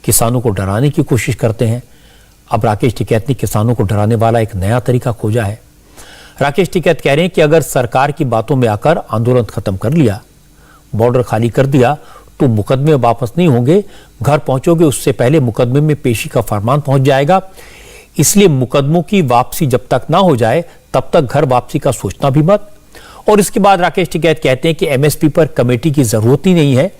किसानों को डराने की कोशिश करते हैं। अब राकेश टिकैत ने किसानों को डराने वाला एक नया तरीका खोजा है। राकेश टिकैत कह रहे हैं कि अगर सरकार की बातों में आकर आंदोलन खत्म कर लिया, बॉर्डर खाली कर दिया, तो मुकदमे वापस नहीं होंगे, घर पहुंचोगे उससे पहले मुकदमे में पेशी का फरमान पहुंच जाएगा। इसलिए मुकदमों की वापसी जब तक ना हो जाए तब तक घर वापसी का सोचना भी मत। और इसके बाद राकेश टिकैत कहते हैं कि एमएसपी पर कमेटी की जरूरत ही नहीं है,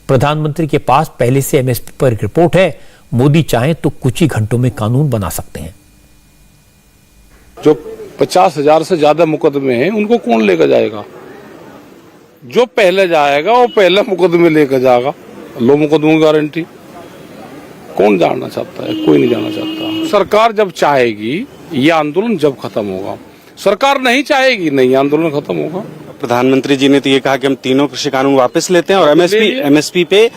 प्रधानमंत्री के पास पहले से एमएसपी पर एक रिपोर्ट है, मोदी चाहें तो कुछ ही घंटों में कानून बना सकते हैं। जो 50,000 से ज्यादा मुकदमे हैं उनको कौन लेकर जाएगा? जो पहले जाएगा वो पहले मुकदमे लेकर जाएगा। लो मुकदमों की गारंटी कौन जानना चाहता है? कोई नहीं जानना चाहता। सरकार जब चाहेगी ये आंदोलन जब खत्म होगा, सरकार नहीं चाहेगी नहीं आंदोलन खत्म होगा। प्रधानमंत्री जी ने तो ये कहा कि हम तीनों कृषि कानून वापस लेते हैं और एमएसपी पे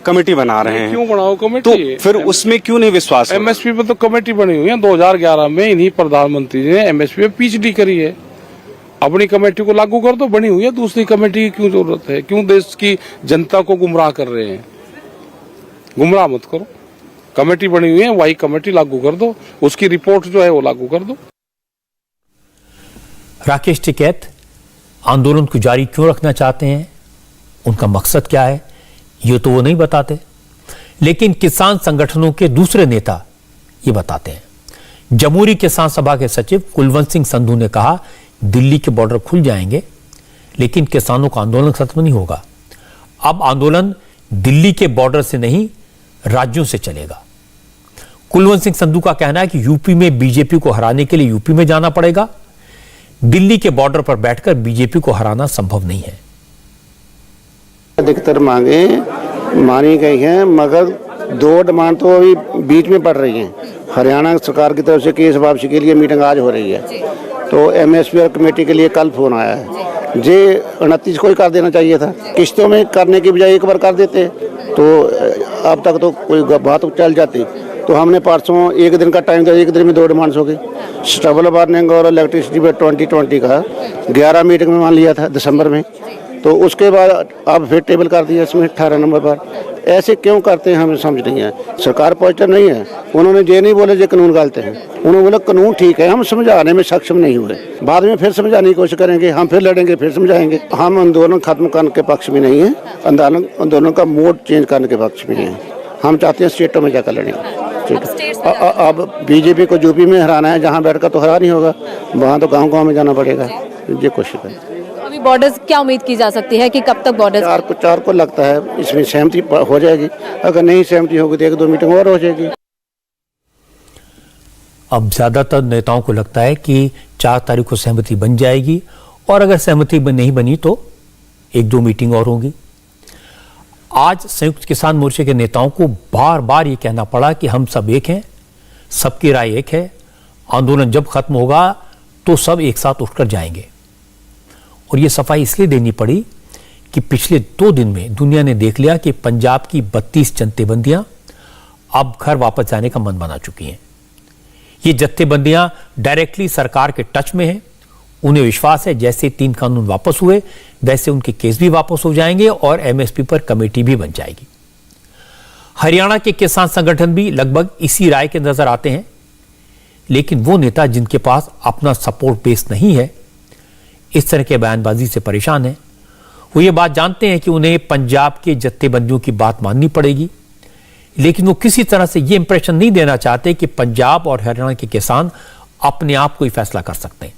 कमेटी बना रहे हैं। क्यों बनाओ कमेटी? तो फिर उसमें क्यों नहीं विश्वास? एमएसपी पे तो कमेटी बनी हुई है। 2011 में इन्हीं प्रधानमंत्री जी ने एमएसपी पे पीएचडी करी है। अपनी कमेटी को लागू कर दो, बनी हुई है, दूसरी कमेटी की क्यों जरूरत है? क्यों देश की जनता को गुमराह कर रहे हैं? गुमराह मत करो, कमेटी बनी हुई है, वही कमेटी लागू कर दो, उसकी रिपोर्ट जो है वो लागू कर दो। राकेश टिकैत आंदोलन को जारी क्यों रखना चाहते हैं, उनका मकसद क्या है, ये तो वो नहीं बताते, लेकिन किसान संगठनों के दूसरे नेता ये बताते हैं। जमहूरी किसान सभा के सचिव कुलवंत सिंह संधू ने कहा, दिल्ली के बॉर्डर खुल जाएंगे लेकिन किसानों का आंदोलन खत्म नहीं होगा। अब आंदोलन दिल्ली के बॉर्डर से नहीं, राज्यों से चलेगा। कुलवंत सिंह संधू का कहना है कि यूपी में बीजेपी को हराने के लिए यूपी में जाना पड़ेगा, दिल्ली के बॉर्डर पर बैठकर बीजेपी को हराना संभव नहीं है। अधिकतर मांगे मानी गई हैं, मगर दो डिमांड तो अभी बीच में पड़ रही हैं। हरियाणा सरकार की तरफ से केस वापसी के लिए मीटिंग आज हो रही है, तो एमएसपी और कमेटी के लिए कल फोन आया है। जे 29 को ही कर देना चाहिए था, किस्तों में करने की बजाय एक बार कर देते तो अब तक तो कोई बात चल जाती। तो हमने परसों एक दिन का टाइम दिया, एक दिन में दो डिमांड्स हो गई। स्टबल वार्निंग और इलेक्ट्रिसिटी पे 2020 का 11 मीटिंग में मान लिया था दिसंबर में, तो उसके बाद अब फिर टेबल कर दिया इसमें 18 नंबर पर। ऐसे क्यों करते हैं हमें समझ नहीं है। सरकार पॉजिटिव नहीं है, उन्होंने ये नहीं बोले जो कानून गलत है, उन्होंने बोला कानून ठीक है, हम समझाने में सक्षम नहीं हुए। बाद में फिर समझाने की कोशिश करेंगे, हम फिर लड़ेंगे, फिर समझाएंगे। हम आंदोलन खत्म करने के पक्ष में नहीं है, आंदोलन का मोड चेंज करने के पक्ष में है। हम चाहते हैं स्टेटों में जाकर लड़ेंगे। अब बीजेपी को यूपी में हराना है, जहाँ बैठकर तो हरा नहीं होगा, वहाँ तो गाँव में जाना पड़ेगा। ये कोशिश है। अभी बॉर्डर्स क्या उम्मीद की जा सकती है कि कब तक बॉर्डर्स? 4 को लगता है इसमें सहमति हो जाएगी। अगर नहीं सहमति होगी तो 1-2 मीटिंग और हो जाएगी। अब ज्यादातर नेताओं को लगता है कि 4 तारीख को सहमति बन जाएगी, और अगर सहमति नहीं बनी तो 1-2 मीटिंग और होगी। आज संयुक्त किसान मोर्चे के नेताओं को बार बार ये कहना पड़ा कि हम सब एक हैं, सबकी राय एक है, आंदोलन जब खत्म होगा तो सब एक साथ उठकर जाएंगे। और ये सफाई इसलिए देनी पड़ी कि पिछले 2 दिन में दुनिया ने देख लिया कि पंजाब की 32 जत्थेबंदियां अब घर वापस जाने का मन बना चुकी हैं। ये जत्थेबंदियां डायरेक्टली सरकार के टच में हैं, उन्हें विश्वास है जैसे 3 कानून वापस हुए वैसे उनके केस भी वापस हो जाएंगे और एमएसपी पर कमेटी भी बन जाएगी। हरियाणा के किसान संगठन भी लगभग इसी राय के नजर आते हैं, लेकिन वो नेता जिनके पास अपना सपोर्ट बेस नहीं है, इस तरह के बयानबाजी से परेशान है। वो ये बात जानते हैं कि उन्हें पंजाब के जत्थेबंदियों की बात माननी पड़ेगी, लेकिन वो किसी तरह से ये इंप्रेशन नहीं देना चाहते कि पंजाब और हरियाणा के किसान अपने आप कोई फैसला कर सकते हैं।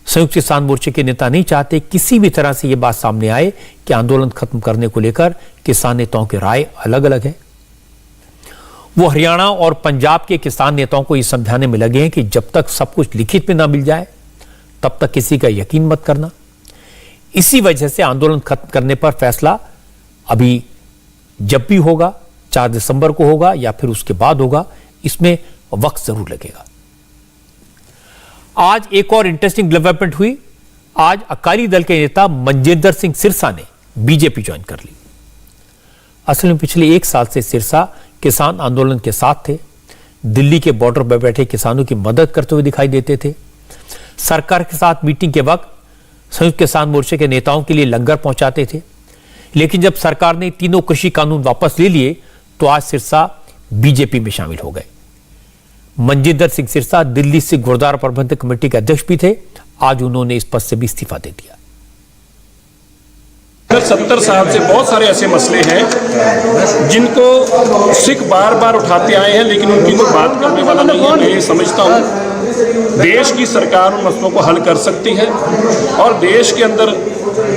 संयुक्त किसान मोर्चे के नेता नहीं चाहते किसी भी तरह से यह बात सामने आए कि आंदोलन खत्म करने को लेकर किसान नेताओं की राय अलग अलग है। वो हरियाणा और पंजाब के किसान नेताओं को यह समझाने में लगे हैं कि जब तक सब कुछ लिखित में ना मिल जाए तब तक किसी का यकीन मत करना। इसी वजह से आंदोलन खत्म करने पर फैसला अभी जब भी होगा, 4 दिसंबर को होगा या फिर उसके बाद होगा, इसमें वक्त जरूर लगेगा। आज एक और इंटरेस्टिंग डेवलपमेंट हुई। आज अकाली दल के नेता मनजिंदर सिंह सिरसा ने बीजेपी ज्वाइन कर ली। असल में पिछले 1 साल से सिरसा किसान आंदोलन के साथ थे, दिल्ली के बॉर्डर पर बैठे किसानों की मदद करते हुए दिखाई देते थे। सरकार के साथ मीटिंग के वक्त संयुक्त किसान मोर्चे के नेताओं के लिए लंगर पहुंचाते थे, लेकिन जब सरकार ने तीनों कृषि कानून वापस ले लिए तो आज सिरसा बीजेपी में शामिल हो गए। मनजिंदर सिंह सिरसा दिल्ली से गुरुद्वारा प्रबंधक कमेटी के अध्यक्ष भी थे। आज उन्होंने इस पद से भी इस्तीफा दे दिया। 70 साल से बहुत सारे ऐसे मसले हैं जिनको सिख बार बार उठाते आए हैं, लेकिन उनकी कोई बात करने वाला नहीं है। मैं समझता हूँ देश की सरकार उन मसलों को हल कर सकती है। और देश के अंदर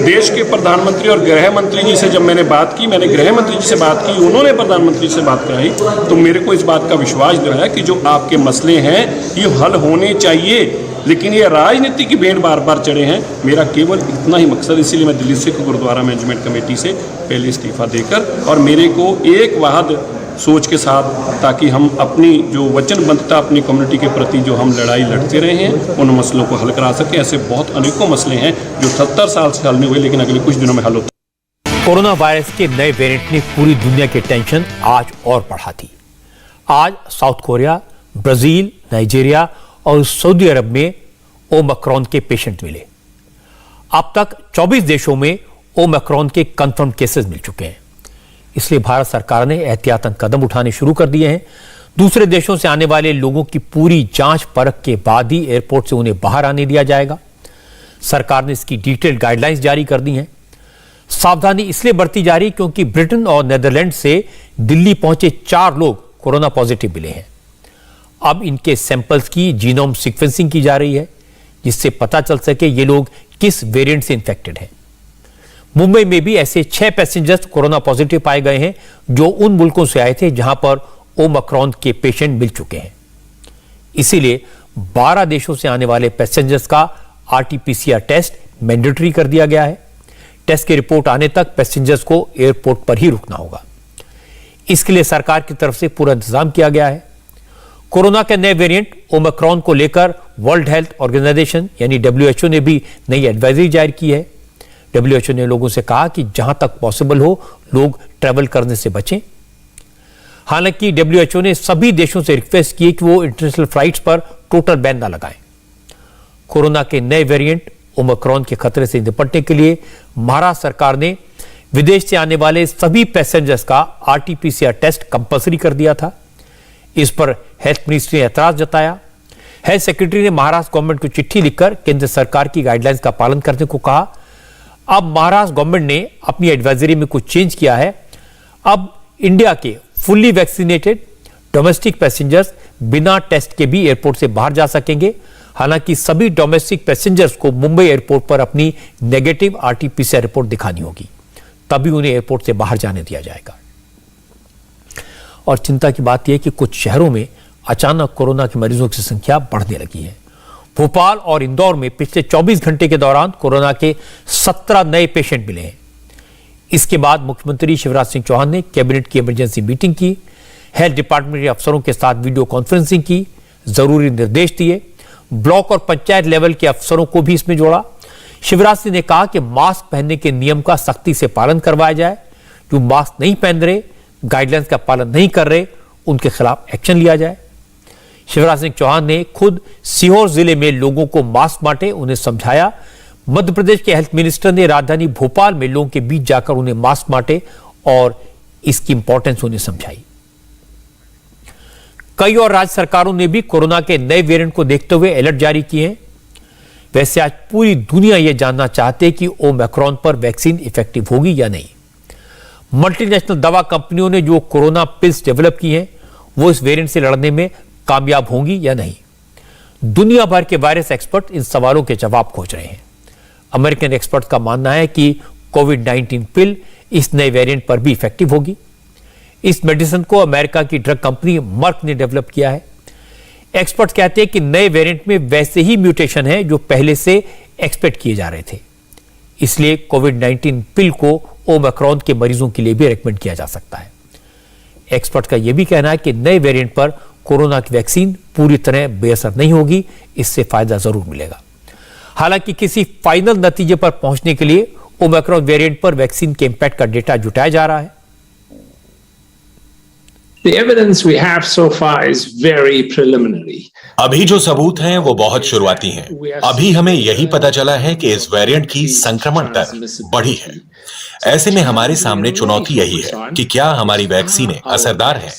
देश के प्रधानमंत्री और गृह मंत्री जी से जब मैंने बात की, मैंने गृह मंत्री जी से बात की, उन्होंने प्रधानमंत्री से बात कराई, तो मेरे को इस बात का विश्वास दिलाया कि जो आपके मसले हैं ये हल होने चाहिए, लेकिन ये राजनीति की भेंट बार बार चढ़े हैं। मेरा केवल इतना ही मकसद, इसीलिए मैं दिल्ली सिख गुरुद्वारा मैनेजमेंट कमेटी से पहले इस्तीफा देकर, और मेरे को एक वाहद सोच के साथ, ताकि हम अपनी जो वचनबद्धता अपनी कम्युनिटी के प्रति जो हम लड़ाई लड़ते रहे हैं उन मसलों को हल करा सके। ऐसे बहुत अनेकों मसले हैं जो 70 साल से हल नहीं हुए, लेकिन अगले कुछ दिनों में हल होते। कोरोना वायरस के नए वेरिएंट ने पूरी दुनिया की टेंशन आज और बढ़ा दी। आज साउथ कोरिया, ब्राजील, नाइजीरिया और सऊदी अरब में ओमिक्रॉन के पेशेंट मिले। अब तक 24 देशों में ओमिक्रॉन के कंफर्म केसेस मिल चुके हैं। इसलिए भारत सरकार ने एहतियातन कदम उठाने शुरू कर दिए हैं। दूसरे देशों से आने वाले लोगों की पूरी जांच परख के बाद ही एयरपोर्ट से उन्हें बाहर आने दिया जाएगा। सरकार ने इसकी डिटेल्ड गाइडलाइंस जारी कर दी हैं। सावधानी इसलिए बढ़ती जा रही क्योंकि ब्रिटेन और नेदरलैंड से दिल्ली पहुंचे 4 लोग कोरोना पॉजिटिव मिले हैं। अब इनके सैंपल्स की जीनोम सीक्वेंसिंग की जा रही है, जिससे पता चल सके ये लोग किस वेरिएंट से इन्फेक्टेड हैं। मुंबई में भी ऐसे 6 पैसेंजर्स कोरोना पॉजिटिव पाए गए हैं जो उन मुल्कों से आए थे जहां पर ओमिक्रॉन के पेशेंट मिल चुके हैं। इसीलिए 12 देशों से आने वाले पैसेंजर्स का RT-PCR टेस्ट मैंडेटरी कर दिया गया है। टेस्ट की रिपोर्ट आने तक पैसेंजर्स को एयरपोर्ट पर ही रुकना होगा। इसके लिए सरकार की तरफ से पूरा इंतजाम किया गया है। कोरोना के नए वेरिएंट ओमिक्रॉन को लेकर वर्ल्ड हेल्थ ऑर्गेनाइजेशन यानी WHO ने भी नई एडवाइजरी जारी की है। WHO ने लोगों से कहा कि जहां तक पॉसिबल हो लोग ट्रैवल करने से बचें। हालांकि WHO ने सभी देशों से रिक्वेस्ट की कि वो इंटरनेशनल फ्लाइट्स पर टोटल बैन न लगाएं। कोरोना के नए वेरिएंट ओमिक्रॉन के खतरे से निपटने के लिए महाराष्ट्र सरकार ने विदेश से आने वाले सभी पैसेंजर्स का RT-PCR टेस्ट कंपल्सरी कर दिया था। इस पर हेल्थ मिनिस्ट्री ने ऐतराज जताया। हेल्थ सेक्रेटरी ने महाराष्ट्र गवर्नमेंट को चिट्ठी लिखकर केंद्र सरकार की गाइडलाइंस का पालन करने को कहा। अब महाराष्ट्र गवर्नमेंट ने अपनी एडवाइजरी में कुछ चेंज किया है। अब इंडिया के फुल्ली वैक्सीनेटेड डोमेस्टिक पैसेंजर्स बिना टेस्ट के भी एयरपोर्ट से बाहर जा सकेंगे। हालांकि सभी डोमेस्टिक पैसेंजर्स को मुंबई एयरपोर्ट पर अपनी नेगेटिव RT-PCR रिपोर्ट दिखानी होगी, तभी उन्हें एयरपोर्ट से बाहर जाने दिया जाएगा। और चिंता की बात यह है कि कुछ शहरों में अचानक कोरोना के मरीजों की संख्या बढ़ने लगी है। भोपाल और इंदौर में पिछले 24 घंटे के दौरान कोरोना के 17 नए पेशेंट मिले हैं। इसके बाद मुख्यमंत्री शिवराज सिंह चौहान ने कैबिनेट की इमरजेंसी मीटिंग की, हेल्थ डिपार्टमेंट के अफसरों के साथ वीडियो कॉन्फ्रेंसिंग की, जरूरी निर्देश दिए, ब्लॉक और पंचायत लेवल के अफसरों को भी इसमें जोड़ा। शिवराज सिंह ने कहा कि मास्क पहनने के नियम का सख्ती से पालन करवाया जाए। जो मास्क नहीं पहन रहे, गाइडलाइंस का पालन नहीं कर रहे, उनके खिलाफ एक्शन लिया जाए। शिवराज सिंह चौहान ने खुद सीहोर जिले में लोगों को मास्क बांटे, उन्हें समझाया। मध्य प्रदेश के हेल्थ मिनिस्टर ने राजधानी भोपाल में लोगों के बीच जाकर उन्हें मास्क बांटे और इसकी इंपॉर्टेंस उन्हें समझाई। कई और राज्य सरकारों ने भी कोरोना के नए वेरिएंट को देखते हुए अलर्ट जारी किए हैं। वैसे आज पूरी दुनिया यह जानना चाहती है कि ओमिक्रॉन पर वैक्सीन इफेक्टिव होगी या नहीं। मल्टीनेशनल दवा कंपनियों ने जो कोरोना पिल्स डेवलप की हैं, वो इस वेरिएंट से लड़ने में कामयाब होंगी या नहीं। दुनिया भर के वायरस एक्सपर्ट इन सवालों के जवाब खोज रहे हैं। अमेरिकन एक्सपर्ट का मानना है कि कोविड-19 पिल इस नए वेरिएंट पर भी इफेक्टिव होगी। इस मेडिसिन को अमेरिका की ड्रग कंपनी मर्क ने डेवलप किया है। एक्सपर्ट कहते हैं कि नए वेरिएंट में वैसे ही म्यूटेशन है जो पहले से एक्सपेक्ट किए जा रहे थे। इसलिए कोविड-19 पिल को ओमिक्रॉन के मरीजों के लिए भी रेकमेंड किया जा सकता है। एक्सपर्ट का यह भी कहना है कि नए वेरिएंट पर कोरोना की वैक्सीन पूरी तरह बेअसर नहीं होगी, इससे फायदा जरूर मिलेगा। हालांकि किसी फाइनल नतीजे पर पहुंचने के लिए ओमिक्रॉन वेरिएंट पर वैक्सीन के इंपैक्ट का डेटा जुटाया जा रहा है। The evidence we have so far is very preliminary. अभी जो सबूत हैं वो बहुत शुरुआती हैं। अभी हमें यही पता चला है कि इस वेरिएंट की संक्रमण दर बढ़ी है। ऐसे में हमारे सामने चुनौती यही है कि क्या हमारी वैक्सीनें असरदार हैं,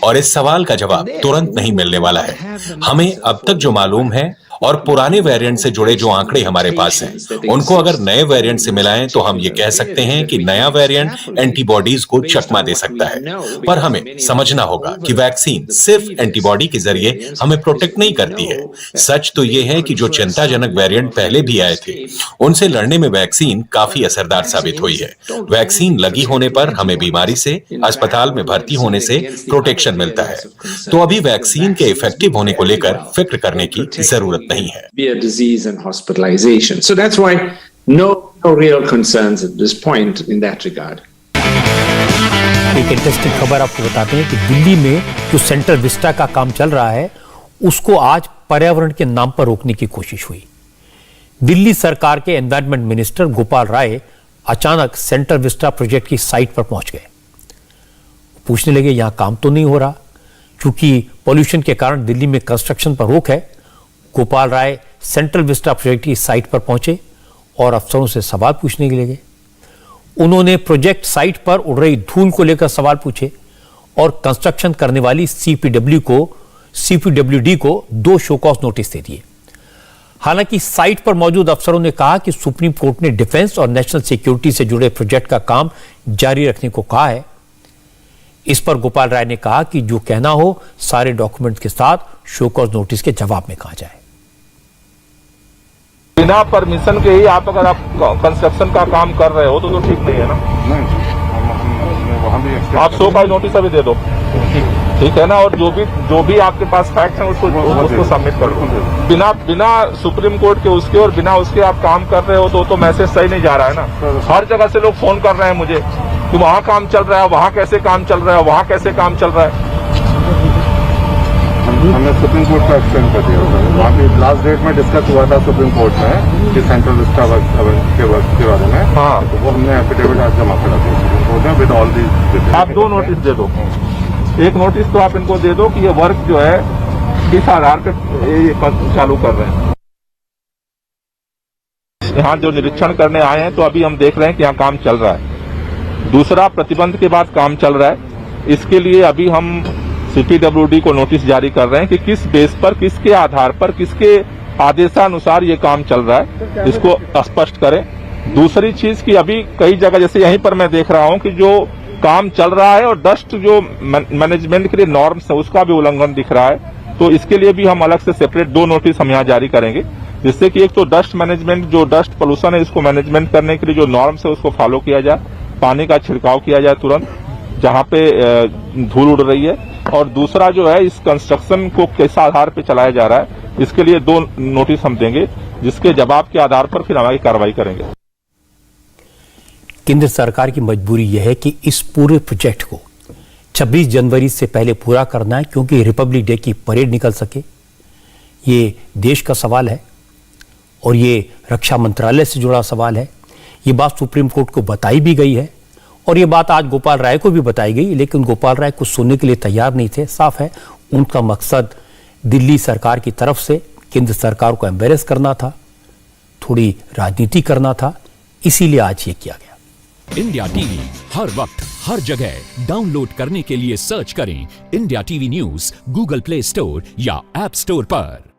और इस सवाल का जवाब तुरंत नहीं मिलने वाला है। हमें अब तक जो मालूम है और पुराने वेरिएंट से जुड़े जो आंकड़े हमारे पास हैं, उनको अगर नए वेरिएंट से मिलाएं तो हम ये कह सकते हैं कि नया वेरिएंट एंटीबॉडीज को चकमा दे सकता है। पर हमें समझना होगा कि वैक्सीन सिर्फ एंटीबॉडी के जरिए हमें प्रोटेक्ट प्रदर्शित नहीं करती है। सच तो यह है कि जो चिंताजनक वेरिएंट पहले भी आए थे, उनसे लड़ने में वैक्सीन काफी असरदार साबित हुई है। वैक्सीन लगी होने पर हमें बीमारी से, अस्पताल में भर्ती होने से प्रोटेक्शन मिलता है। तो अभी वैक्सीन के इफेक्टिव होने को लेकर फिक्र करने की जरूरत नहीं है। So that's why no real concerns at this point in that regard. एक इंटरेस्टिंग खबर आपको बताते हैं कि दिल्ली में जो सेंट्रल विस्टा का काम चल रहा है, उसको आज पर्यावरण के नाम पर रोकने की कोशिश हुई। दिल्ली सरकार के एनवायरमेंट मिनिस्टर गोपाल राय अचानक सेंट्रल विस्टा प्रोजेक्ट की साइट पर पहुंच गए। पूछने लगे यहां काम तो नहीं हो रहा, क्योंकि पोल्यूशन के कारण दिल्ली में कंस्ट्रक्शन पर रोक है। Gopal Rai central Vista project की साइट पर पहुंचे और अफसरों से सवाल पूछने के लिए गए। उन्होंने प्रोजेक्ट साइट पर उड़ रही धूल को लेकर सवाल पूछे और कंस्ट्रक्शन करने वाली सीपीडब्ल्यूडी को 2 शो कॉज नोटिस दे दिए। हालांकि साइट पर मौजूद अफसरों ने कहा कि सुप्रीम कोर्ट ने डिफेंस और नेशनल सिक्योरिटी से जुड़े प्रोजेक्ट का काम जारी रखने को कहा है। इस पर गोपाल राय ने कहा कि जो कहना हो सारे डॉक्यूमेंट के साथ शो कॉज नोटिस के जवाब में कहा जाए। बिना परमिशन के ही आप अगर आप कंस्ट्रक्शन का काम कर रहे हो तो ठीक नहीं है ना। आप शो कॉज नोटिस अभी दे दो, ठीक है ना। और जो भी आपके पास फैक्ट है उसको सबमिट कर दो। बिना सुप्रीम कोर्ट के उसके और बिना उसके आप काम कर रहे हो तो मैसेज सही नहीं जा रहा है ना। हर जगह से लोग फोन कर रहे हैं मुझे कि वहाँ काम चल रहा है, वहाँ कैसे काम चल रहा है, वहाँ कैसे काम चल रहा है। हमने सुप्रीम कोर्ट का एक्सटेंड कर दिया था। वहाँ पे लास्ट डेट में डिस्कस हुआ था सुप्रीम कोर्ट में कि सेंट्रल विस्टा के बारे में। हाँ, तो वो हमने एफिडेविट आज जमा करा दिया विद ऑल दीज। आप 2 नोटिस दे दो। एक नोटिस तो आप इनको दे दो कि ये वर्क जो है किस आधार पर ये चालू कर रहे हैं। यहाँ जो निरीक्षण करने आए हैं तो अभी हम देख रहे हैं कि यहाँ काम चल रहा है। दूसरा, प्रतिबंध के बाद काम चल रहा है, इसके लिए अभी हम सीपीडब्ल्यूडी को नोटिस जारी कर रहे हैं कि किस बेस पर, किसके आधार पर, किसके आदेशानुसार ये काम चल रहा है, इसको स्पष्ट करें। दूसरी चीज कि अभी कई जगह जैसे यहीं पर मैं देख रहा हूं कि जो काम चल रहा है और डस्ट जो मैनेजमेंट के लिए नॉर्म्स है उसका भी उल्लंघन दिख रहा है। तो इसके लिए भी हम अलग से सेपरेट 2 नोटिस हम यहाँ जारी करेंगे, जिससे कि एक तो डस्ट मैनेजमेंट, जो डस्ट पोल्यूशन है इसको मैनेजमेंट करने के लिए जो नॉर्म्स है उसको फॉलो किया जाए, पानी का छिड़काव किया जाए तुरंत जहां पे धूल उड़ रही है। और दूसरा जो है इस कंस्ट्रक्शन को किस आधार पे चलाया जा रहा है, इसके लिए 2 नोटिस हम देंगे, जिसके जवाब के आधार पर फिर हमारी कार्रवाई करेंगे। केंद्र सरकार की मजबूरी यह है कि इस पूरे प्रोजेक्ट को 26 जनवरी से पहले पूरा करना है, क्योंकि रिपब्लिक डे की परेड निकल सके। ये देश का सवाल है और ये रक्षा मंत्रालय से जुड़ा सवाल है। ये बात सुप्रीम कोर्ट को बताई भी गई है और ये बात आज गोपाल राय को भी बताई गई, लेकिन गोपाल राय कुछ सुनने के लिए तैयार नहीं थे। साफ है उनका मकसद दिल्ली सरकार की तरफ से केंद्र सरकार को एम्बेरस करना था, थोड़ी राजनीति करना था, इसीलिए आज ये किया गया। इंडिया टीवी हर वक्त हर जगह डाउनलोड करने के लिए सर्च करें India TV news Google play store या ऐप स्टोर पर।